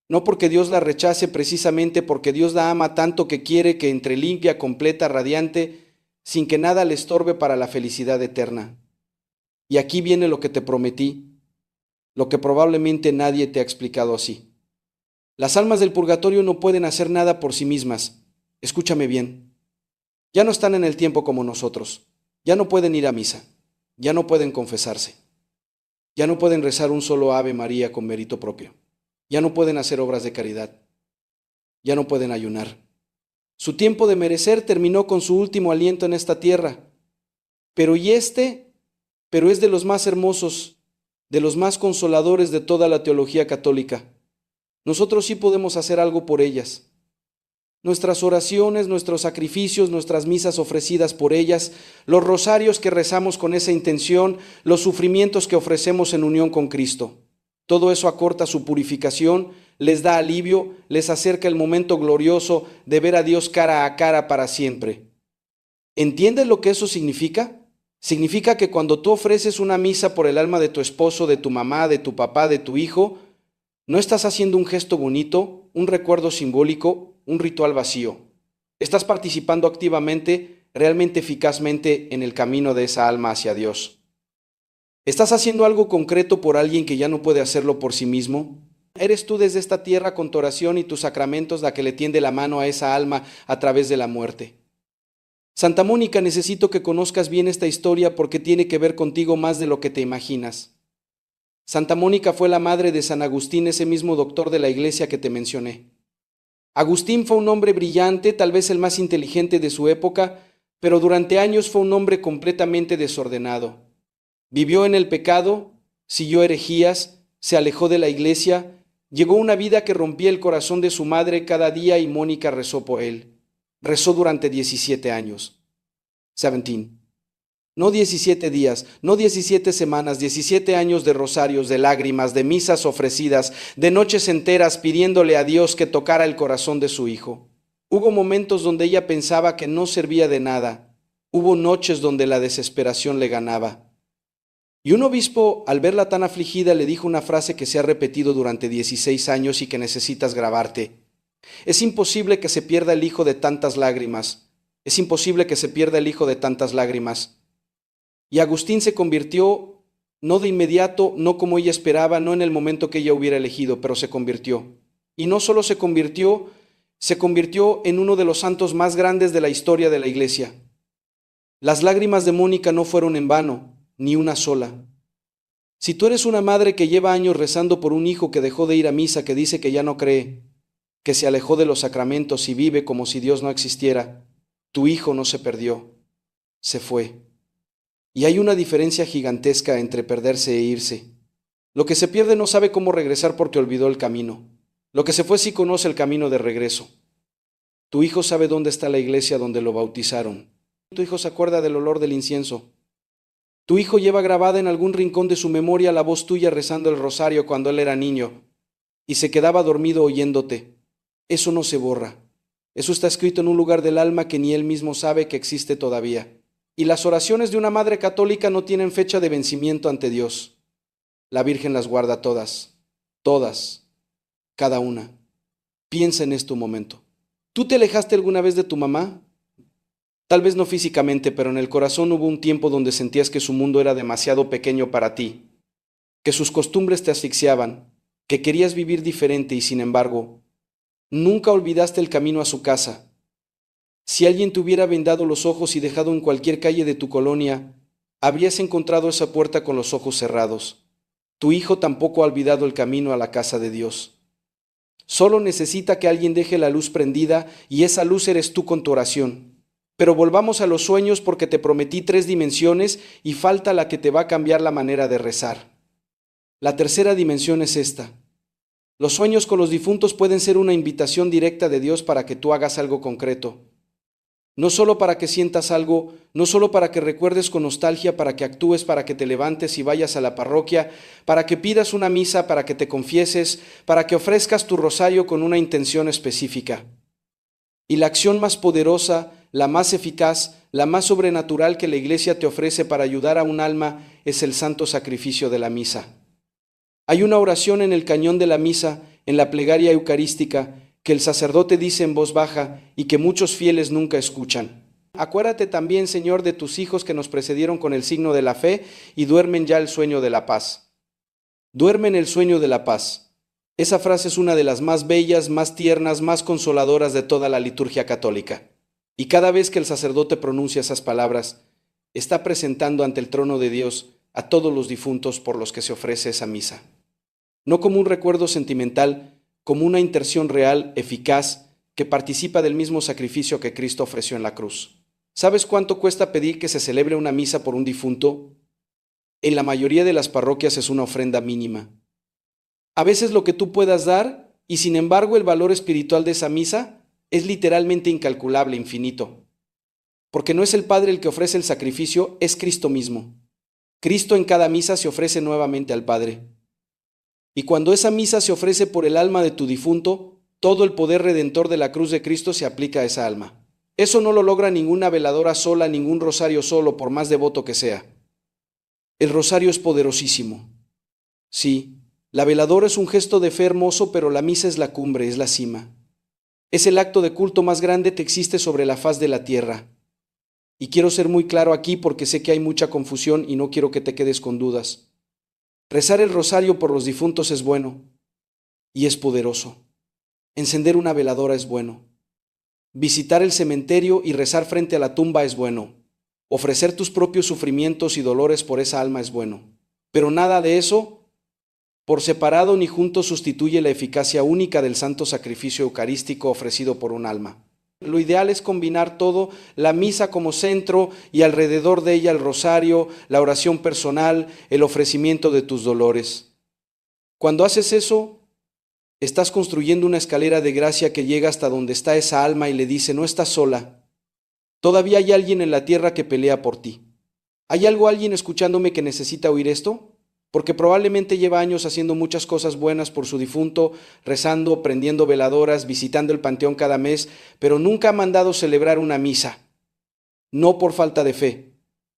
No porque Dios la rechace, precisamente porque Dios la ama tanto que quiere que entre limpia, completa, radiante, sin que nada le estorbe para la felicidad eterna. Y aquí viene lo que te prometí, lo que probablemente nadie te ha explicado así. Las almas del purgatorio no pueden hacer nada por sí mismas. Escúchame bien. Ya no están en el tiempo como nosotros. Ya no pueden ir a misa. Ya no pueden confesarse. Ya no pueden rezar un solo Ave María con mérito propio. Ya no pueden hacer obras de caridad. Ya no pueden ayunar. Su tiempo de merecer terminó con su último aliento en esta tierra. Pero es de los más hermosos, de los más consoladores de toda la teología católica. Nosotros sí podemos hacer algo por ellas. Nuestras oraciones, nuestros sacrificios, nuestras misas ofrecidas por ellas, los rosarios que rezamos con esa intención, los sufrimientos que ofrecemos en unión con Cristo. Todo eso acorta su purificación, les da alivio, les acerca el momento glorioso de ver a Dios cara a cara para siempre. ¿Entiendes lo que eso significa? Significa que cuando tú ofreces una misa por el alma de tu esposo, de tu mamá, de tu papá, de tu hijo, no estás haciendo un gesto bonito, un recuerdo simbólico, un ritual vacío. Estás participando activamente, realmente eficazmente en el camino de esa alma hacia Dios. ¿Estás haciendo algo concreto por alguien que ya no puede hacerlo por sí mismo? ¿Eres tú desde esta tierra con tu oración y tus sacramentos la que le tiende la mano a esa alma a través de la muerte? Santa Mónica, necesito que conozcas bien esta historia porque tiene que ver contigo más de lo que te imaginas. Santa Mónica fue la madre de San Agustín, ese mismo doctor de la iglesia que te mencioné. Agustín fue un hombre brillante, tal vez el más inteligente de su época, pero durante años fue un hombre completamente desordenado. Vivió en el pecado, siguió herejías, se alejó de la iglesia, llegó una vida que rompía el corazón de su madre cada día y Mónica rezó por él. Rezó durante 17 años. 17. No 17 días, no 17 semanas, 17 años de rosarios, de lágrimas, de misas ofrecidas, de noches enteras pidiéndole a Dios que tocara el corazón de su hijo. Hubo momentos donde ella pensaba que no servía de nada. Hubo noches donde la desesperación le ganaba. Y un obispo, al verla tan afligida, le dijo una frase que se ha repetido durante 16 años y que necesitas grabarte. Es imposible que se pierda el hijo de tantas lágrimas. Es imposible que se pierda el hijo de tantas lágrimas. Y Agustín se convirtió, no de inmediato, no como ella esperaba, no en el momento que ella hubiera elegido, pero se convirtió. Y no solo se convirtió en uno de los santos más grandes de la historia de la iglesia. Las lágrimas de Mónica no fueron en vano, ni una sola. Si tú eres una madre que lleva años rezando por un hijo que dejó de ir a misa, que dice que ya no cree, que se alejó de los sacramentos y vive como si Dios no existiera, tu hijo no se perdió, se fue. Y hay una diferencia gigantesca entre perderse e irse. Lo que se pierde no sabe cómo regresar porque olvidó el camino. Lo que se fue sí conoce el camino de regreso. Tu hijo sabe dónde está la iglesia donde lo bautizaron. Tu hijo se acuerda del olor del incienso. Tu hijo lleva grabada en algún rincón de su memoria la voz tuya rezando el rosario cuando él era niño y se quedaba dormido oyéndote. Eso no se borra. Eso está escrito en un lugar del alma que ni él mismo sabe que existe todavía. Y las oraciones de una madre católica no tienen fecha de vencimiento ante Dios. La Virgen las guarda todas, todas, cada una. Piensa en esto un momento. ¿Tú te alejaste alguna vez de tu mamá? Tal vez no físicamente, pero en el corazón hubo un tiempo donde sentías que su mundo era demasiado pequeño para ti, que sus costumbres te asfixiaban, que querías vivir diferente y sin embargo, nunca olvidaste el camino a su casa. Si alguien te hubiera vendado los ojos y dejado en cualquier calle de tu colonia, habrías encontrado esa puerta con los ojos cerrados. Tu hijo tampoco ha olvidado el camino a la casa de Dios. Solo necesita que alguien deje la luz prendida y esa luz eres tú con tu oración. Pero volvamos a los sueños porque te prometí 3 dimensiones y falta la que te va a cambiar la manera de rezar. La tercera dimensión es esta. Los sueños con los difuntos pueden ser una invitación directa de Dios para que tú hagas algo concreto. No solo para que sientas algo, no solo para que recuerdes con nostalgia, para que actúes, para que te levantes y vayas a la parroquia, para que pidas una misa, para que te confieses, para que ofrezcas tu rosario con una intención específica. Y la acción más poderosa, la más eficaz, la más sobrenatural que la Iglesia te ofrece para ayudar a un alma es el santo sacrificio de la misa. Hay una oración en el cañón de la misa, en la plegaria eucarística, que el sacerdote dice en voz baja y que muchos fieles nunca escuchan. Acuérdate también, Señor, de tus hijos que nos precedieron con el signo de la fe y duermen ya el sueño de la paz. Duermen el sueño de la paz. Esa frase es una de las más bellas, más tiernas, más consoladoras de toda la liturgia católica. Y cada vez que el sacerdote pronuncia esas palabras, está presentando ante el trono de Dios a todos los difuntos por los que se ofrece esa misa. No como un recuerdo sentimental, como una intercesión real, eficaz, que participa del mismo sacrificio que Cristo ofreció en la cruz. ¿Sabes cuánto cuesta pedir que se celebre una misa por un difunto? En la mayoría de las parroquias es una ofrenda mínima. A veces lo que tú puedas dar, y sin embargo el valor espiritual de esa misa es literalmente incalculable, infinito. Porque no es el Padre el que ofrece el sacrificio, es Cristo mismo. Cristo en cada misa se ofrece nuevamente al Padre. Y cuando esa misa se ofrece por el alma de tu difunto, todo el poder redentor de la cruz de Cristo se aplica a esa alma. Eso no lo logra ninguna veladora sola, ningún rosario solo, por más devoto que sea. El rosario es poderosísimo. Sí, la veladora es un gesto de fe hermoso, pero la misa es la cumbre, es la cima. Es el acto de culto más grande que existe sobre la faz de la tierra. Y quiero ser muy claro aquí porque sé que hay mucha confusión y no quiero que te quedes con dudas. Rezar el rosario por los difuntos es bueno y es poderoso. Encender una veladora es bueno. Visitar el cementerio y rezar frente a la tumba es bueno. Ofrecer tus propios sufrimientos y dolores por esa alma es bueno. Pero nada de eso, por separado ni junto, sustituye la eficacia única del santo sacrificio eucarístico ofrecido por un alma. Lo ideal es combinar todo, la misa como centro y alrededor de ella el rosario, la oración personal, el ofrecimiento de tus dolores. Cuando haces eso, estás construyendo una escalera de gracia que llega hasta donde está esa alma y le dice, no estás sola, todavía hay alguien en la tierra que pelea por ti. ¿Hay alguien escuchándome que necesita oír esto? Porque probablemente lleva años haciendo muchas cosas buenas por su difunto, rezando, prendiendo veladoras, visitando el panteón cada mes, pero nunca ha mandado celebrar una misa. No por falta de fe,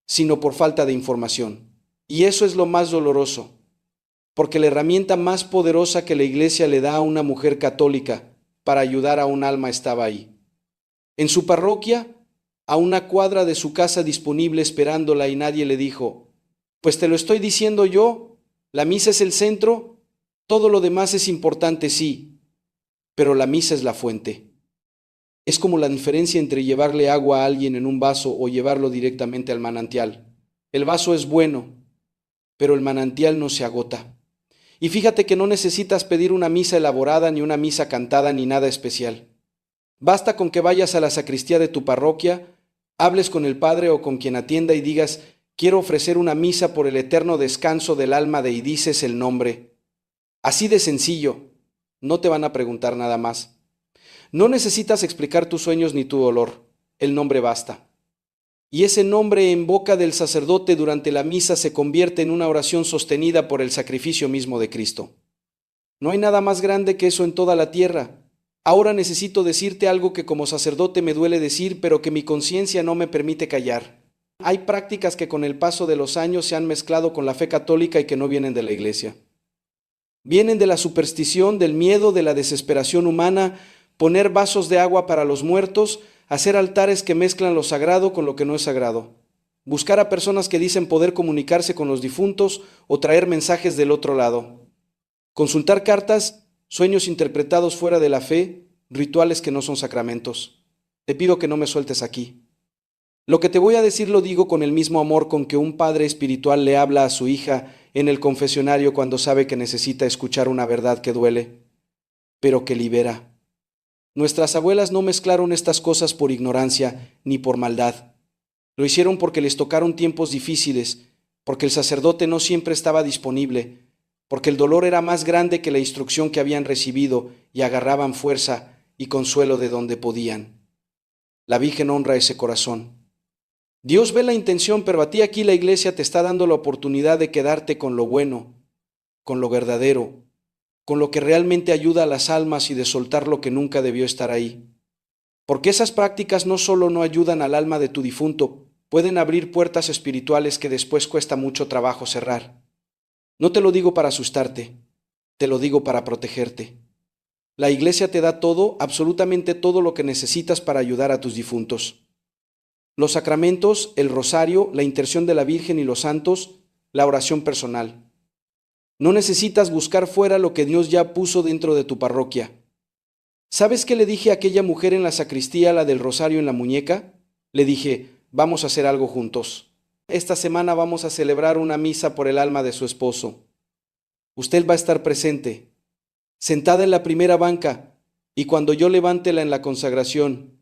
sino por falta de información. Y eso es lo más doloroso, porque la herramienta más poderosa que la Iglesia le da a una mujer católica para ayudar a un alma estaba ahí. En su parroquia, a una cuadra de su casa disponible esperándola y nadie le dijo, pues te lo estoy diciendo yo, la misa es el centro, todo lo demás es importante, sí, pero la misa es la fuente. Es como la diferencia entre llevarle agua a alguien en un vaso o llevarlo directamente al manantial. El vaso es bueno, pero el manantial no se agota. Y fíjate que no necesitas pedir una misa elaborada, ni una misa cantada, ni nada especial. Basta con que vayas a la sacristía de tu parroquia, hables con el padre o con quien atienda y digas, quiero ofrecer una misa por el eterno descanso del alma de, y dices el nombre. Así de sencillo, no te van a preguntar nada más. No necesitas explicar tus sueños ni tu dolor, el nombre basta. Y ese nombre en boca del sacerdote durante la misa se convierte en una oración sostenida por el sacrificio mismo de Cristo. No hay nada más grande que eso en toda la tierra. Ahora necesito decirte algo que como sacerdote me duele decir, pero que mi conciencia no me permite callar. Hay prácticas que con el paso de los años se han mezclado con la fe católica y que no vienen de la Iglesia. Vienen de la superstición, del miedo, de la desesperación humana, poner vasos de agua para los muertos, hacer altares que mezclan lo sagrado con lo que no es sagrado, buscar a personas que dicen poder comunicarse con los difuntos o traer mensajes del otro lado, consultar cartas, sueños interpretados fuera de la fe, rituales que no son sacramentos. Te pido que no me sueltes aquí. Lo que te voy a decir lo digo con el mismo amor con que un padre espiritual le habla a su hija en el confesionario cuando sabe que necesita escuchar una verdad que duele, pero que libera. Nuestras abuelas no mezclaron estas cosas por ignorancia ni por maldad. Lo hicieron porque les tocaron tiempos difíciles, porque el sacerdote no siempre estaba disponible, porque el dolor era más grande que la instrucción que habían recibido y agarraban fuerza y consuelo de donde podían. La Virgen honra ese corazón. Dios ve la intención, pero a ti aquí la Iglesia te está dando la oportunidad de quedarte con lo bueno, con lo verdadero, con lo que realmente ayuda a las almas y de soltar lo que nunca debió estar ahí. Porque esas prácticas no solo no ayudan al alma de tu difunto, pueden abrir puertas espirituales que después cuesta mucho trabajo cerrar. No te lo digo para asustarte, te lo digo para protegerte. La Iglesia te da todo, absolutamente todo lo que necesitas para ayudar a tus difuntos. Los sacramentos, el rosario, la intercesión de la Virgen y los santos, la oración personal. No necesitas buscar fuera lo que Dios ya puso dentro de tu parroquia. ¿Sabes qué le dije a aquella mujer en la sacristía, la del rosario en la muñeca? Le dije, vamos a hacer algo juntos. Esta semana vamos a celebrar una misa por el alma de su esposo. Usted va a estar presente, sentada en la primera banca, y cuando yo levántela en la consagración,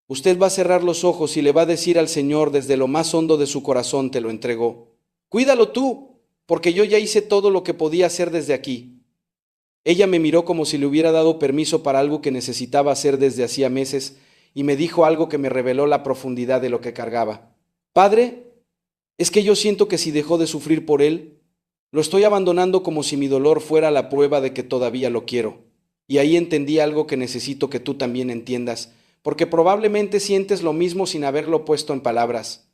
usted va a cerrar los ojos y le va a decir al Señor desde lo más hondo de su corazón, te lo entregó. Cuídalo tú, porque yo ya hice todo lo que podía hacer desde aquí. Ella me miró como si le hubiera dado permiso para algo que necesitaba hacer desde hacía meses y me dijo algo que me reveló la profundidad de lo que cargaba. Padre, es que yo siento que si dejó de sufrir por él, lo estoy abandonando como si mi dolor fuera la prueba de que todavía lo quiero. Y ahí entendí algo que necesito que tú también entiendas, porque probablemente sientes lo mismo sin haberlo puesto en palabras.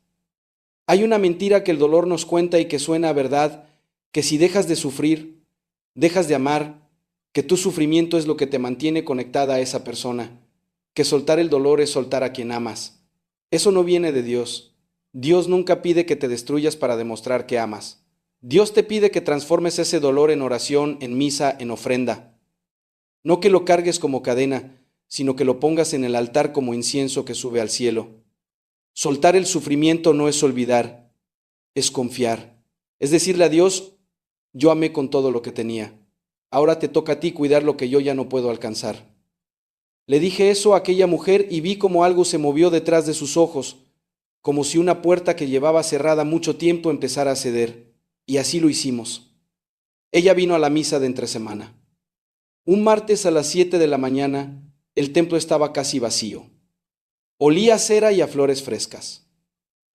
Hay una mentira que el dolor nos cuenta y que suena a verdad, que si dejas de sufrir, dejas de amar, que tu sufrimiento es lo que te mantiene conectada a esa persona, que soltar el dolor es soltar a quien amas. Eso no viene de Dios. Dios nunca pide que te destruyas para demostrar que amas. Dios te pide que transformes ese dolor en oración, en misa, en ofrenda. No que lo cargues como cadena, sino que lo pongas en el altar como incienso que sube al cielo. Soltar el sufrimiento no es olvidar, es confiar. Es decirle a Dios, yo amé con todo lo que tenía. Ahora te toca a ti cuidar lo que yo ya no puedo alcanzar. Le dije eso a aquella mujer y vi como algo se movió detrás de sus ojos, como si una puerta que llevaba cerrada mucho tiempo empezara a ceder. Y así lo hicimos. Ella vino a la misa de entre semana. Un martes a las 7 de la mañana, el templo estaba casi vacío. Olía a cera y a flores frescas.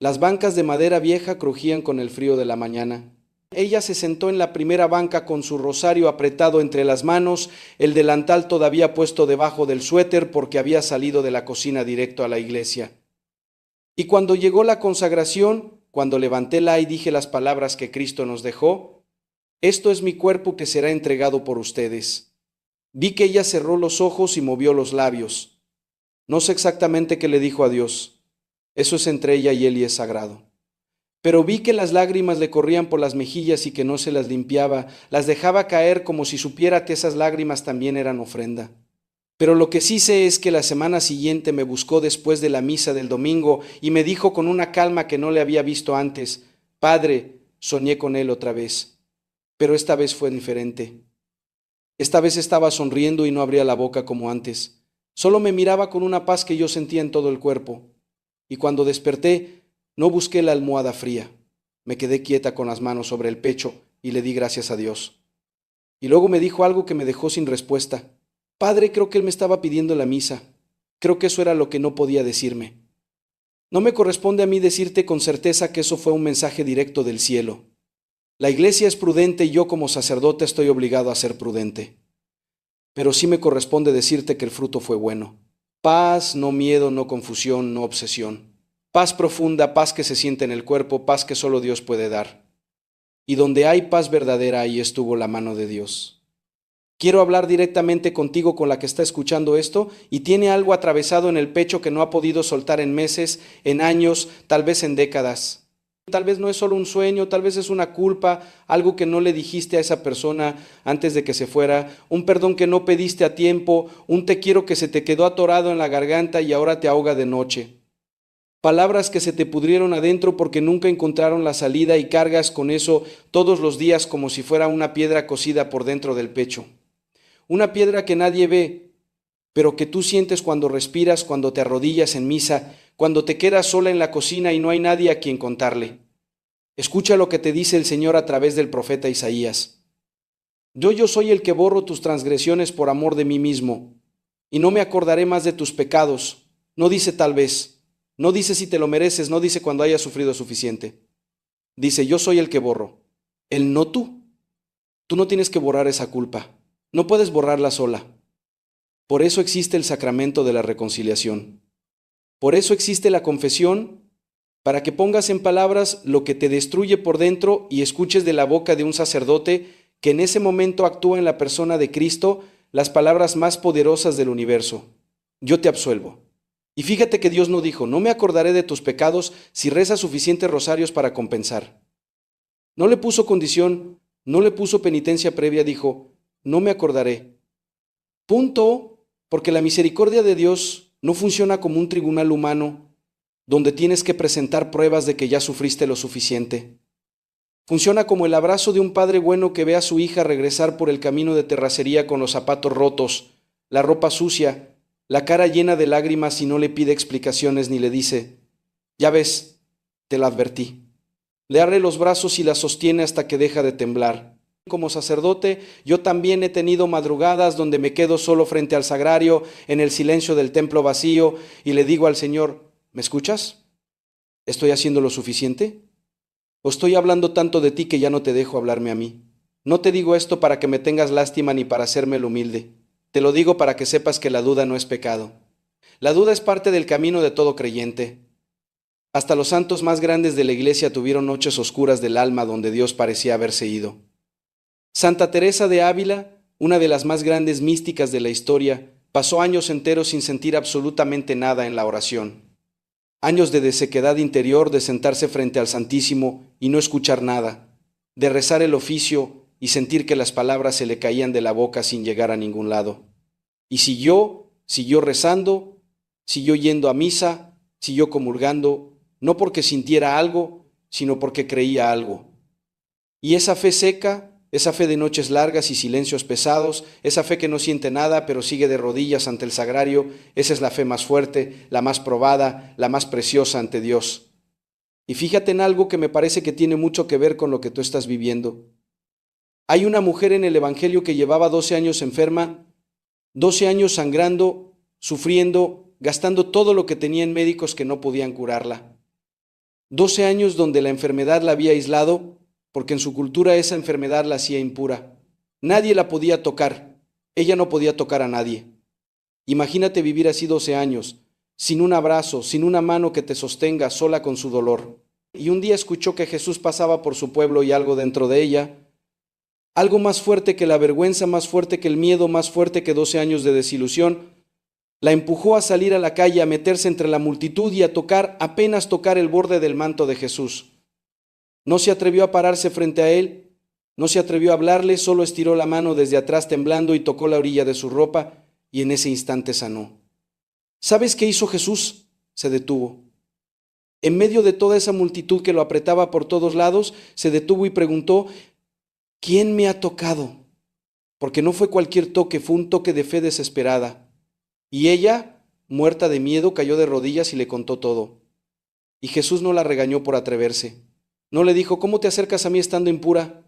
Las bancas de madera vieja crujían con el frío de la mañana. Ella se sentó en la primera banca con su rosario apretado entre las manos, el delantal todavía puesto debajo del suéter porque había salido de la cocina directo a la iglesia. Y cuando llegó la consagración, cuando levantéla y dije las palabras que Cristo nos dejó, esto es mi cuerpo que será entregado por ustedes. Vi que ella cerró los ojos y movió los labios. No sé exactamente qué le dijo a Dios. Eso es entre ella y él y es sagrado. Pero vi que las lágrimas le corrían por las mejillas y que no se las limpiaba, las dejaba caer como si supiera que esas lágrimas también eran ofrenda. Pero lo que sí sé es que la semana siguiente me buscó después de la misa del domingo y me dijo con una calma que no le había visto antes, Padre, soñé con él otra vez. Pero esta vez fue diferente. Esta vez estaba sonriendo y no abría la boca como antes. Solo me miraba con una paz que yo sentía en todo el cuerpo. Y cuando desperté, no busqué la almohada fría. Me quedé quieta con las manos sobre el pecho y le di gracias a Dios. Y luego me dijo algo que me dejó sin respuesta. Padre, creo que él me estaba pidiendo la misa. Creo que eso era lo que no podía decirme. No me corresponde a mí decirte con certeza que eso fue un mensaje directo del cielo. La iglesia es prudente y yo como sacerdote estoy obligado a ser prudente. pero sí me corresponde decirte que el fruto fue bueno. Paz, no miedo, no confusión, no obsesión. Paz profunda, paz que se siente en el cuerpo, paz que solo Dios puede dar. Y donde hay paz verdadera, ahí estuvo la mano de Dios. Quiero hablar directamente contigo, con la que está escuchando esto y tiene algo atravesado en el pecho que no ha podido soltar en meses, en años, tal vez en décadas. Tal vez no es solo un sueño, tal vez es una culpa, algo que no le dijiste a esa persona antes de que se fuera, un perdón que no pediste a tiempo, un te quiero que se te quedó atorado en la garganta y ahora te ahoga de noche. Palabras que se te pudrieron adentro porque nunca encontraron la salida y cargas con eso todos los días como si fuera una piedra cocida por dentro del pecho. Una piedra que nadie ve, pero que tú sientes cuando respiras, cuando te arrodillas en misa, cuando te quedas sola en la cocina y no hay nadie a quien contarle. Escucha lo que te dice el Señor a través del profeta Isaías. Yo soy el que borro tus transgresiones por amor de mí mismo, y no me acordaré más de tus pecados. No dice tal vez, no dice si te lo mereces, no dice cuando hayas sufrido suficiente. Dice, yo soy el que borro, él no tú. Tú no tienes que borrar esa culpa, no puedes borrarla sola. Por eso existe el sacramento de la reconciliación. Por eso existe la confesión, para que pongas en palabras lo que te destruye por dentro y escuches de la boca de un sacerdote que en ese momento actúa en la persona de Cristo las palabras más poderosas del universo. Yo te absuelvo. Y fíjate que Dios no dijo, no me acordaré de tus pecados si rezas suficientes rosarios para compensar. No le puso condición, no le puso penitencia previa, dijo, no me acordaré. Punto, porque la misericordia de Dios no funciona como un tribunal humano donde tienes que presentar pruebas de que ya sufriste lo suficiente. Funciona como el abrazo de un padre bueno que ve a su hija regresar por el camino de terracería con los zapatos rotos, la ropa sucia, la cara llena de lágrimas y no le pide explicaciones ni le dice, ya ves, te la advertí. Le abre los brazos y la sostiene hasta que deja de temblar. Como sacerdote, yo también he tenido madrugadas donde me quedo solo frente al sagrario, en el silencio del templo vacío, y le digo al Señor, ¿me escuchas? ¿Estoy haciendo lo suficiente? ¿O estoy hablando tanto de ti que ya no te dejo hablarme a mí? No te digo esto para que me tengas lástima ni para hacerme el humilde. Te lo digo para que sepas que la duda no es pecado. La duda es parte del camino de todo creyente. Hasta los santos más grandes de la Iglesia tuvieron noches oscuras del alma donde Dios parecía haberse ido. Santa Teresa de Ávila, una de las más grandes místicas de la historia, pasó años enteros sin sentir absolutamente nada en la oración. Años de desequedad interior, de sentarse frente al Santísimo y no escuchar nada, de rezar el oficio y sentir que las palabras se le caían de la boca sin llegar a ningún lado. Y siguió rezando, siguió yendo a misa, siguió comulgando, no porque sintiera algo, sino porque creía algo. Y esa fe seca, esa fe de noches largas y silencios pesados, esa fe que no siente nada pero sigue de rodillas ante el sagrario, esa es la fe más fuerte, la más probada, la más preciosa ante Dios. Y fíjate en algo que me parece que tiene mucho que ver con lo que tú estás viviendo. Hay una mujer en el Evangelio que llevaba 12 años enferma, 12 años sangrando, sufriendo, gastando todo lo que tenía en médicos que no podían curarla. 12 años donde la enfermedad la había aislado, porque en su cultura esa enfermedad la hacía impura. Nadie la podía tocar, ella no podía tocar a nadie. Imagínate vivir así 12 años, sin un abrazo, sin una mano que te sostenga, sola con su dolor. Y un día escuchó que Jesús pasaba por su pueblo y algo dentro de ella, algo más fuerte que la vergüenza, más fuerte que el miedo, más fuerte que 12 años de desilusión, la empujó a salir a la calle, a meterse entre la multitud y a tocar, apenas tocar el borde del manto de Jesús. No se atrevió a pararse frente a él, no se atrevió a hablarle, solo estiró la mano desde atrás temblando y tocó la orilla de su ropa y en ese instante sanó. ¿Sabes qué hizo Jesús? Se detuvo. En medio de toda esa multitud que lo apretaba por todos lados, se detuvo y preguntó, ¿quién me ha tocado? Porque no fue cualquier toque, fue un toque de fe desesperada. Y ella, muerta de miedo, cayó de rodillas y le contó todo. Y Jesús no la regañó por atreverse. No le dijo, ¿cómo te acercas a mí estando impura?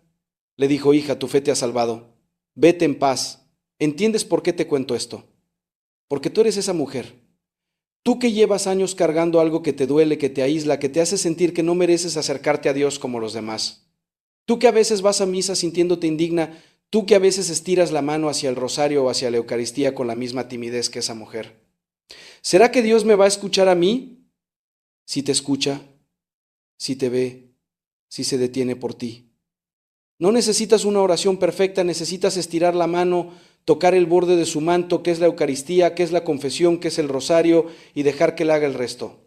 Le dijo, hija, tu fe te ha salvado. Vete en paz. ¿Entiendes por qué te cuento esto? Porque tú eres esa mujer. Tú que llevas años cargando algo que te duele, que te aísla, que te hace sentir que no mereces acercarte a Dios como los demás. Tú que a veces vas a misa sintiéndote indigna, Tú que a veces estiras la mano hacia el rosario o hacia la Eucaristía con la misma timidez que esa mujer. ¿Será que Dios me va a escuchar a mí? Si te escucha, si te ve, si se detiene por ti. No necesitas una oración perfecta, necesitas estirar la mano, tocar el borde de su manto, que es la Eucaristía, que es la confesión, que es el rosario, y dejar que Él haga el resto.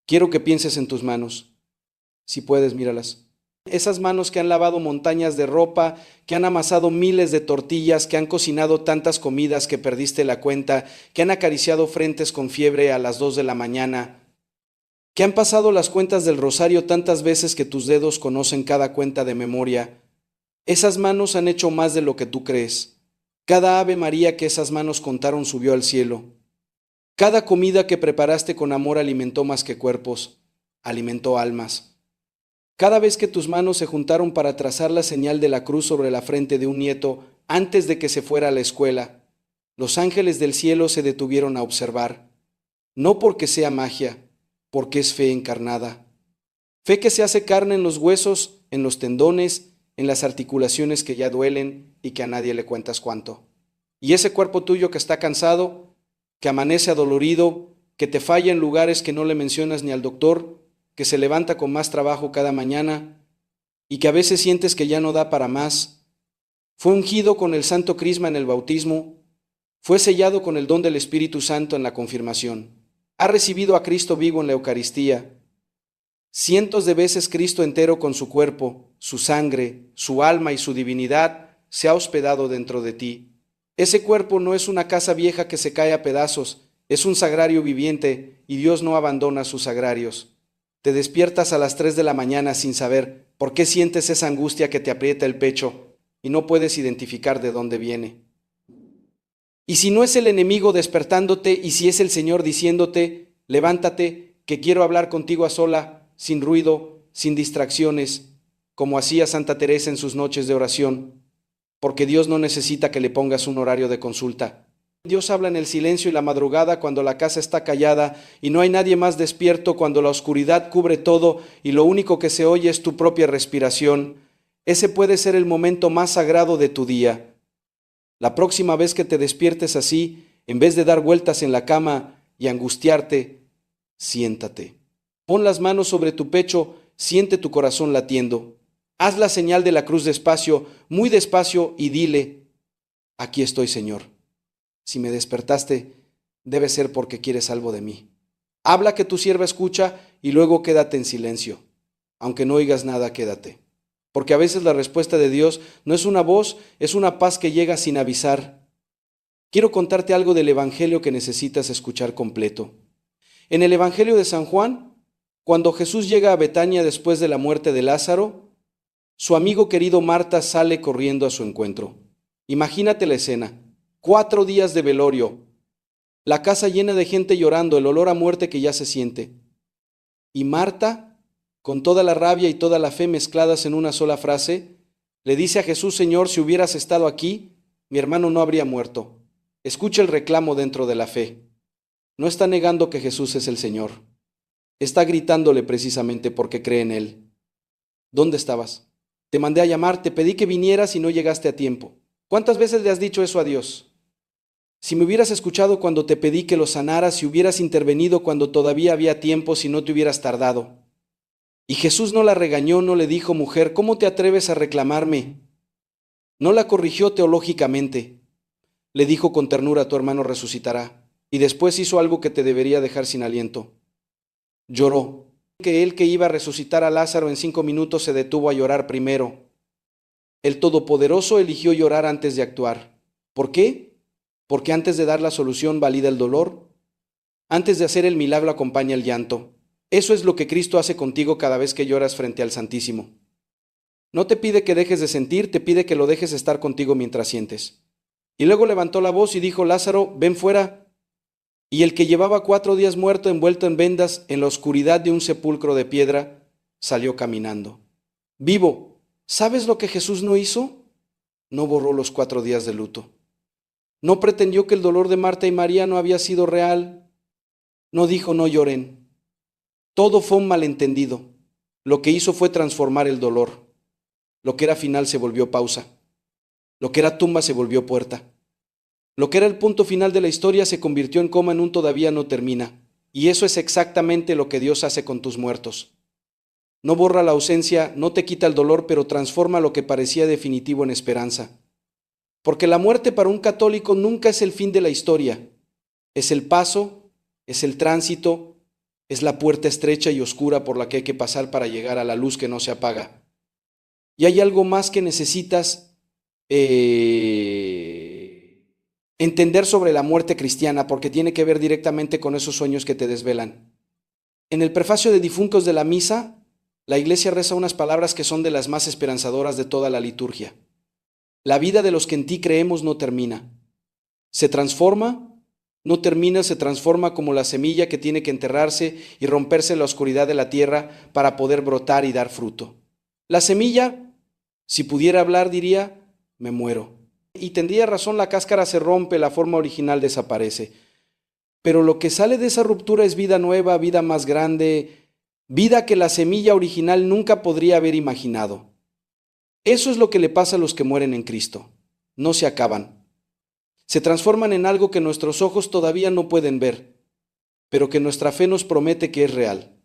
Quiero que pienses en tus manos. Si puedes, míralas. Esas manos que han lavado montañas de ropa, que han amasado miles de tortillas, que han cocinado tantas comidas que perdiste la cuenta, que han acariciado frentes con fiebre a las 2 de la mañana, que han pasado las cuentas del rosario tantas veces que tus dedos conocen cada cuenta de memoria. Esas manos han hecho más de lo que tú crees. Cada Ave María que esas manos contaron subió al cielo. Cada comida que preparaste con amor alimentó más que cuerpos, alimentó almas. Cada vez que tus manos se juntaron para trazar la señal de la cruz sobre la frente de un nieto antes de que se fuera a la escuela, los ángeles del cielo se detuvieron a observar. No porque sea magia, porque es fe encarnada. Fe que se hace carne en los huesos, en los tendones, en las articulaciones que ya duelen y que a nadie le cuentas cuánto. Y ese cuerpo tuyo que está cansado, que amanece adolorido, que te falla en lugares que no le mencionas ni al doctor, que se levanta con más trabajo cada mañana y que a veces sientes que ya no da para más, fue ungido con el santo crisma en el bautismo, fue sellado con el don del Espíritu Santo en la confirmación, ha recibido a Cristo vivo en la Eucaristía. Cientos de veces Cristo entero con su cuerpo, su sangre, su alma y su divinidad se ha hospedado dentro de ti. Ese cuerpo no es una casa vieja que se cae a pedazos, es un sagrario viviente y Dios no abandona sus sagrarios. Te despiertas a las 3 de la mañana sin saber por qué sientes esa angustia que te aprieta el pecho y no puedes identificar de dónde viene. Y si no es el enemigo despertándote y si es el Señor diciéndote, levántate, que quiero hablar contigo a sola, sin ruido, sin distracciones, como hacía Santa Teresa en sus noches de oración, porque Dios no necesita que le pongas un horario de consulta. Dios habla en el silencio y la madrugada cuando la casa está callada y no hay nadie más despierto, cuando la oscuridad cubre todo y lo único que se oye es tu propia respiración. Ese puede ser el momento más sagrado de tu día. La próxima vez que te despiertes así, en vez de dar vueltas en la cama y angustiarte, siéntate. Pon las manos sobre tu pecho, siente tu corazón latiendo. Haz la señal de la cruz despacio, muy despacio, y dile, aquí estoy, Señor. Si me despertaste, debe ser porque quieres algo de mí. Habla que tu sierva escucha y luego quédate en silencio. Aunque no oigas nada, quédate. Porque a veces la respuesta de Dios no es una voz, es una paz que llega sin avisar. Quiero contarte algo del Evangelio que necesitas escuchar completo. En el Evangelio de San Juan, cuando Jesús llega a Betania después de la muerte de Lázaro, su amigo querido Marta sale corriendo a su encuentro. Imagínate la escena. 4 días de velorio, la casa llena de gente llorando, el olor a muerte que ya se siente. Y Marta, con toda la rabia y toda la fe mezcladas en una sola frase, le dice a Jesús, Señor, si hubieras estado aquí, mi hermano no habría muerto. Escucha el reclamo dentro de la fe. No está negando que Jesús es el Señor. Está gritándole precisamente porque cree en Él. ¿Dónde estabas? Te mandé a llamar, te pedí que vinieras y no llegaste a tiempo. ¿Cuántas veces le has dicho eso a Dios? Si me hubieras escuchado cuando te pedí que lo sanaras, si hubieras intervenido cuando todavía había tiempo, si no te hubieras tardado. Y Jesús no la regañó, no le dijo, mujer, ¿cómo te atreves a reclamarme? No la corrigió teológicamente. Le dijo con ternura, tu hermano resucitará. Y después hizo algo que te debería dejar sin aliento. Lloró. Que él que iba a resucitar a Lázaro en 5 minutos se detuvo a llorar primero. El Todopoderoso eligió llorar antes de actuar. ¿Por qué? Porque antes de dar la solución valida el dolor. Antes de hacer el milagro acompaña el llanto. Eso es lo que Cristo hace contigo cada vez que lloras frente al Santísimo. No te pide que dejes de sentir, te pide que lo dejes estar contigo mientras sientes. Y luego levantó la voz y dijo, Lázaro, ven fuera. Y el que llevaba 4 días muerto, envuelto en vendas, en la oscuridad de un sepulcro de piedra, salió caminando. Vivo. ¿Sabes lo que Jesús no hizo? No borró los 4 días de luto. No pretendió que el dolor de Marta y María no había sido real. No dijo, no lloren. Todo fue un malentendido. Lo que hizo fue transformar el dolor. Lo que era final se volvió pausa. Lo que era tumba se volvió puerta. Lo que era el punto final de la historia se convirtió en coma en un todavía no termina. Y eso es exactamente lo que Dios hace con tus muertos. No borra la ausencia, no te quita el dolor, pero transforma lo que parecía definitivo en esperanza. Porque la muerte para un católico nunca es el fin de la historia. Es el paso, es el tránsito, es la puerta estrecha y oscura por la que hay que pasar para llegar a la luz que no se apaga. Y hay algo más que necesitas entender sobre la muerte cristiana, porque tiene que ver directamente con esos sueños que te desvelan. En el prefacio de difuntos de la misa, la Iglesia reza unas palabras que son de las más esperanzadoras de toda la liturgia. La vida de los que en ti creemos no termina. Se transforma, no termina, se transforma como la semilla que tiene que enterrarse y romperse en la oscuridad de la tierra para poder brotar y dar fruto. La semilla, si pudiera hablar, diría, me muero. Y tendría razón, la cáscara se rompe, la forma original desaparece. Pero lo que sale de esa ruptura es vida nueva, vida más grande, vida que la semilla original nunca podría haber imaginado. Eso es lo que le pasa a los que mueren en Cristo. No se acaban. Se transforman en algo que nuestros ojos todavía no pueden ver, pero que nuestra fe nos promete que es real.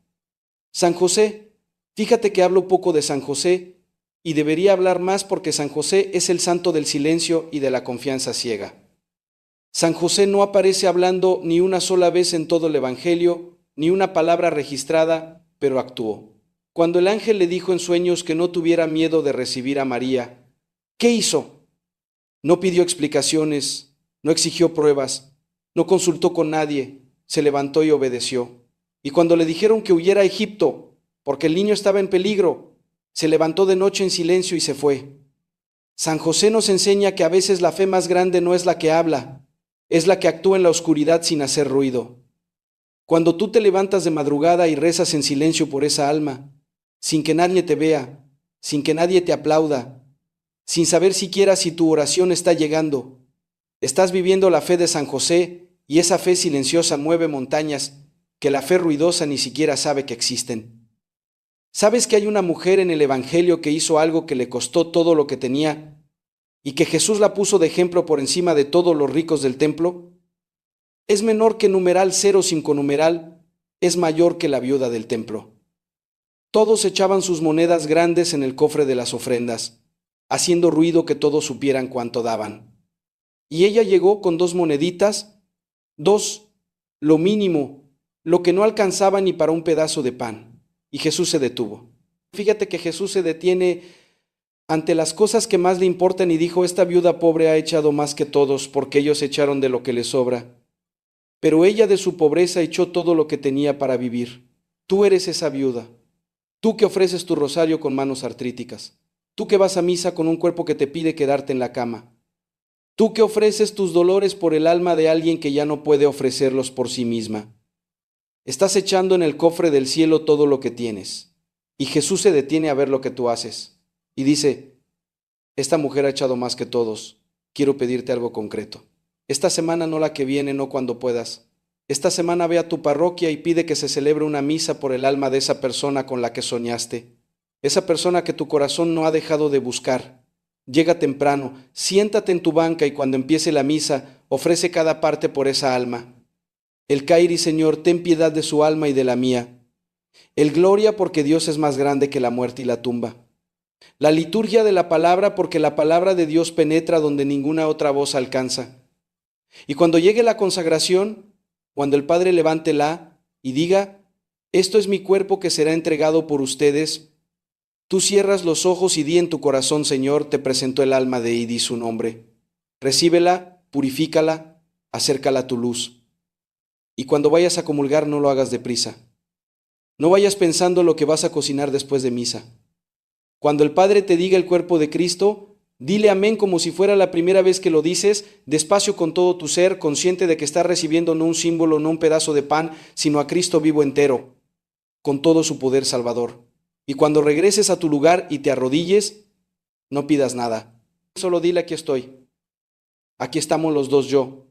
San José, fíjate que hablo poco de San José y debería hablar más porque San José es el santo del silencio y de la confianza ciega. San José no aparece hablando ni una sola vez en todo el Evangelio, ni una palabra registrada, pero actuó. Cuando el ángel le dijo en sueños que no tuviera miedo de recibir a María, ¿qué hizo? No pidió explicaciones, no exigió pruebas, no consultó con nadie, se levantó y obedeció. Y cuando le dijeron que huyera a Egipto, porque el niño estaba en peligro, se levantó de noche en silencio y se fue. San José nos enseña que a veces la fe más grande no es la que habla, es la que actúa en la oscuridad sin hacer ruido. Cuando tú te levantas de madrugada y rezas en silencio por esa alma, sin que nadie te vea, sin que nadie te aplauda, sin saber siquiera si tu oración está llegando, estás viviendo la fe de San José y esa fe silenciosa mueve montañas que la fe ruidosa ni siquiera sabe que existen. ¿Sabes que hay una mujer en el Evangelio que hizo algo que le costó todo lo que tenía y que Jesús la puso de ejemplo por encima de todos los ricos del templo? Es menor que numeral 0 sin conumeral, es mayor que la viuda del templo. Todos echaban sus monedas grandes en el cofre de las ofrendas, haciendo ruido que todos supieran cuánto daban. Y ella llegó con 2 moneditas, 2, lo mínimo, lo que no alcanzaba ni para un pedazo de pan. Y Jesús se detuvo. Fíjate que Jesús se detiene ante las cosas que más le importan y dijo, esta viuda pobre ha echado más que todos, porque ellos echaron de lo que les sobra. Pero ella de su pobreza echó todo lo que tenía para vivir. Tú eres esa viuda. Tú que ofreces tu rosario con manos artríticas. Tú que vas a misa con un cuerpo que te pide quedarte en la cama. Tú que ofreces tus dolores por el alma de alguien que ya no puede ofrecerlos por sí misma. Estás echando en el cofre del cielo todo lo que tienes. Y Jesús se detiene a ver lo que tú haces. Y dice, esta mujer ha echado más que todos. Quiero pedirte algo concreto. Esta semana, no la que viene, no cuando puedas. Esta semana ve a tu parroquia y pide que se celebre una misa por el alma de esa persona con la que soñaste. Esa persona que tu corazón no ha dejado de buscar. Llega temprano, siéntate en tu banca y cuando empiece la misa, ofrece cada parte por esa alma. El Cairi, Señor, ten piedad de su alma y de la mía. El Gloria porque Dios es más grande que la muerte y la tumba. La liturgia de la palabra porque la palabra de Dios penetra donde ninguna otra voz alcanza. Y cuando llegue la consagración, cuando el Padre levante y diga, esto es mi cuerpo que será entregado por ustedes, tú cierras los ojos y di en tu corazón, Señor, te presento el alma de y di su nombre. Recíbela, purifícala, acércala a tu luz. Y cuando vayas a comulgar no lo hagas deprisa. No vayas pensando lo que vas a cocinar después de misa. Cuando el Padre te diga el cuerpo de Cristo, dile amén como si fuera la primera vez que lo dices, despacio con todo tu ser, consciente de que estás recibiendo no un símbolo, no un pedazo de pan, sino a Cristo vivo entero, con todo su poder salvador. Y cuando regreses a tu lugar y te arrodilles, no pidas nada. Solo dile, aquí estoy. Aquí estamos los dos yo.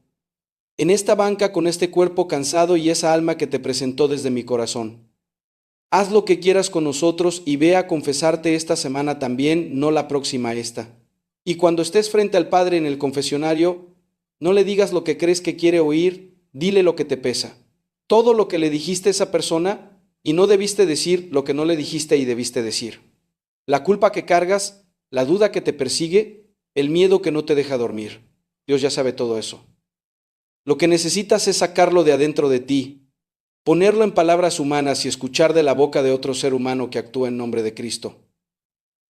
En esta banca con este cuerpo cansado y esa alma que te presentó desde mi corazón. Haz lo que quieras con nosotros y ve a confesarte esta semana también, no la próxima esta. Y cuando estés frente al Padre en el confesionario, no le digas lo que crees que quiere oír, dile lo que te pesa. Todo lo que le dijiste a esa persona y no debiste decir lo que no le dijiste y debiste decir. La culpa que cargas, la duda que te persigue, el miedo que no te deja dormir. Dios ya sabe todo eso. Lo que necesitas es sacarlo de adentro de ti, ponerlo en palabras humanas y escuchar de la boca de otro ser humano que actúa en nombre de Cristo.